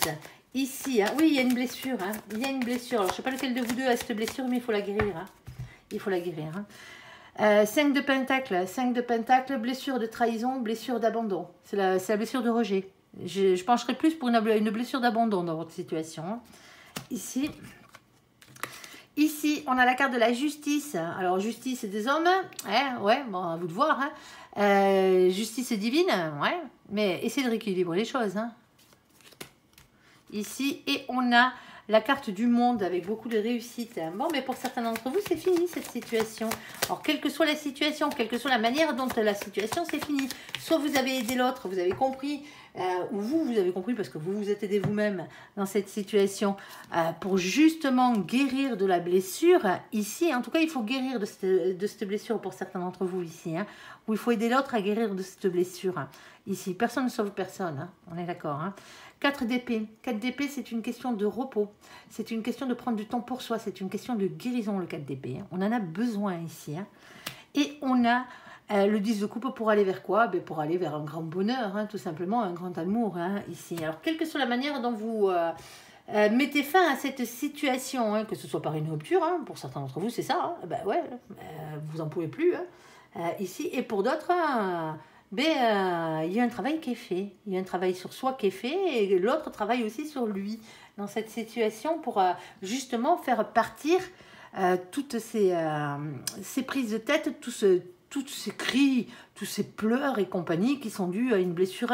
Ici, hein, oui, il y a une blessure. Hein. Il y a une blessure. Alors, je ne sais pas lequel de vous deux a cette blessure, mais il faut la guérir. Hein. Il faut la guérir. Hein. 5 de pentacle. 5 de pentacle, blessure de trahison, blessure d'abandon. C'est la blessure de rejet. Je pencherai plus pour une blessure d'abandon dans votre situation. Hein. Ici, on a la carte de la justice. Alors, justice des hommes. Hein, ouais, bon, à vous de voir. Hein. Justice divine. Ouais, mais essayez de rééquilibrer les choses. Hein. Ici, et on a la carte du monde avec beaucoup de réussite. Bon, mais pour certains d'entre vous, c'est fini cette situation. Alors, quelle que soit la situation, quelle que soit la manière dont la situation, c'est fini. Soit vous avez aidé l'autre, vous avez compris, ou vous avez compris parce que vous vous êtes aidé vous-même dans cette situation pour justement guérir de la blessure. Ici, en tout cas, il faut guérir de cette blessure pour certains d'entre vous ici. Hein, où il faut aider l'autre à guérir de cette blessure. Hein. Ici, personne ne sauve personne. Hein, on est d'accord. Hein. 4 d'épée. 4 d'épée, c'est une question de repos. C'est une question de prendre du temps pour soi. C'est une question de guérison, le 4 d'épée. Hein. On en a besoin ici. Hein. Et on a le 10 de coupe pour aller vers quoi? Pour aller vers un grand bonheur, hein, tout simplement, un grand amour hein, ici. Alors, quelle que soit la manière dont vous mettez fin à cette situation, hein, que ce soit par une rupture, hein, pour certains d'entre vous, c'est ça. Hein, ouais, vous en pouvez plus. Hein, ici. Et pour d'autres... il y a un travail qui est fait, il y a un travail sur soi qui est fait et l'autre travaille aussi sur lui dans cette situation pour justement faire partir toutes ces prises de tête, tous ces cris, tous ces pleurs et compagnie qui sont dus à une blessure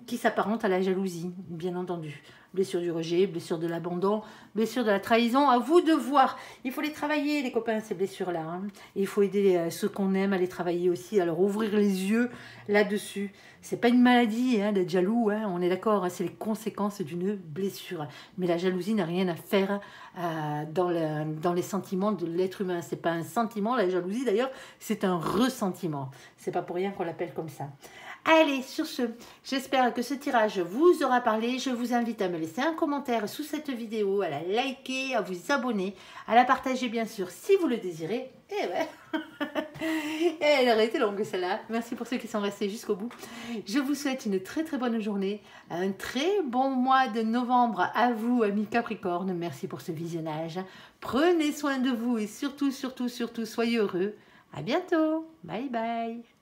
qui s'apparente à la jalousie, bien entendu. Blessure du rejet, blessure de l'abandon, blessure de la trahison. À vous de voir. Il faut les travailler, les copains, ces blessures-là. Hein. Il faut aider ceux qu'on aime à les travailler aussi, à leur ouvrir les yeux là-dessus. C'est pas une maladie hein, d'être jaloux, hein, on est d'accord. Hein, c'est les conséquences d'une blessure. Mais la jalousie n'a rien à faire dans les sentiments de l'être humain. C'est pas un sentiment, la jalousie d'ailleurs, c'est un ressentiment. C'est pas pour rien qu'on l'appelle comme ça. Allez, sur ce, j'espère que ce tirage vous aura parlé. Je vous invite à me laisser un commentaire sous cette vidéo, à la liker, à vous abonner, à la partager bien sûr si vous le désirez. Et ouais, elle aurait été longue celle-là. Merci pour ceux qui sont restés jusqu'au bout. Je vous souhaite une très très bonne journée, un très bon mois de novembre à vous, amis Capricorne. Merci pour ce visionnage. Prenez soin de vous et surtout, surtout, surtout, soyez heureux. À bientôt. Bye bye.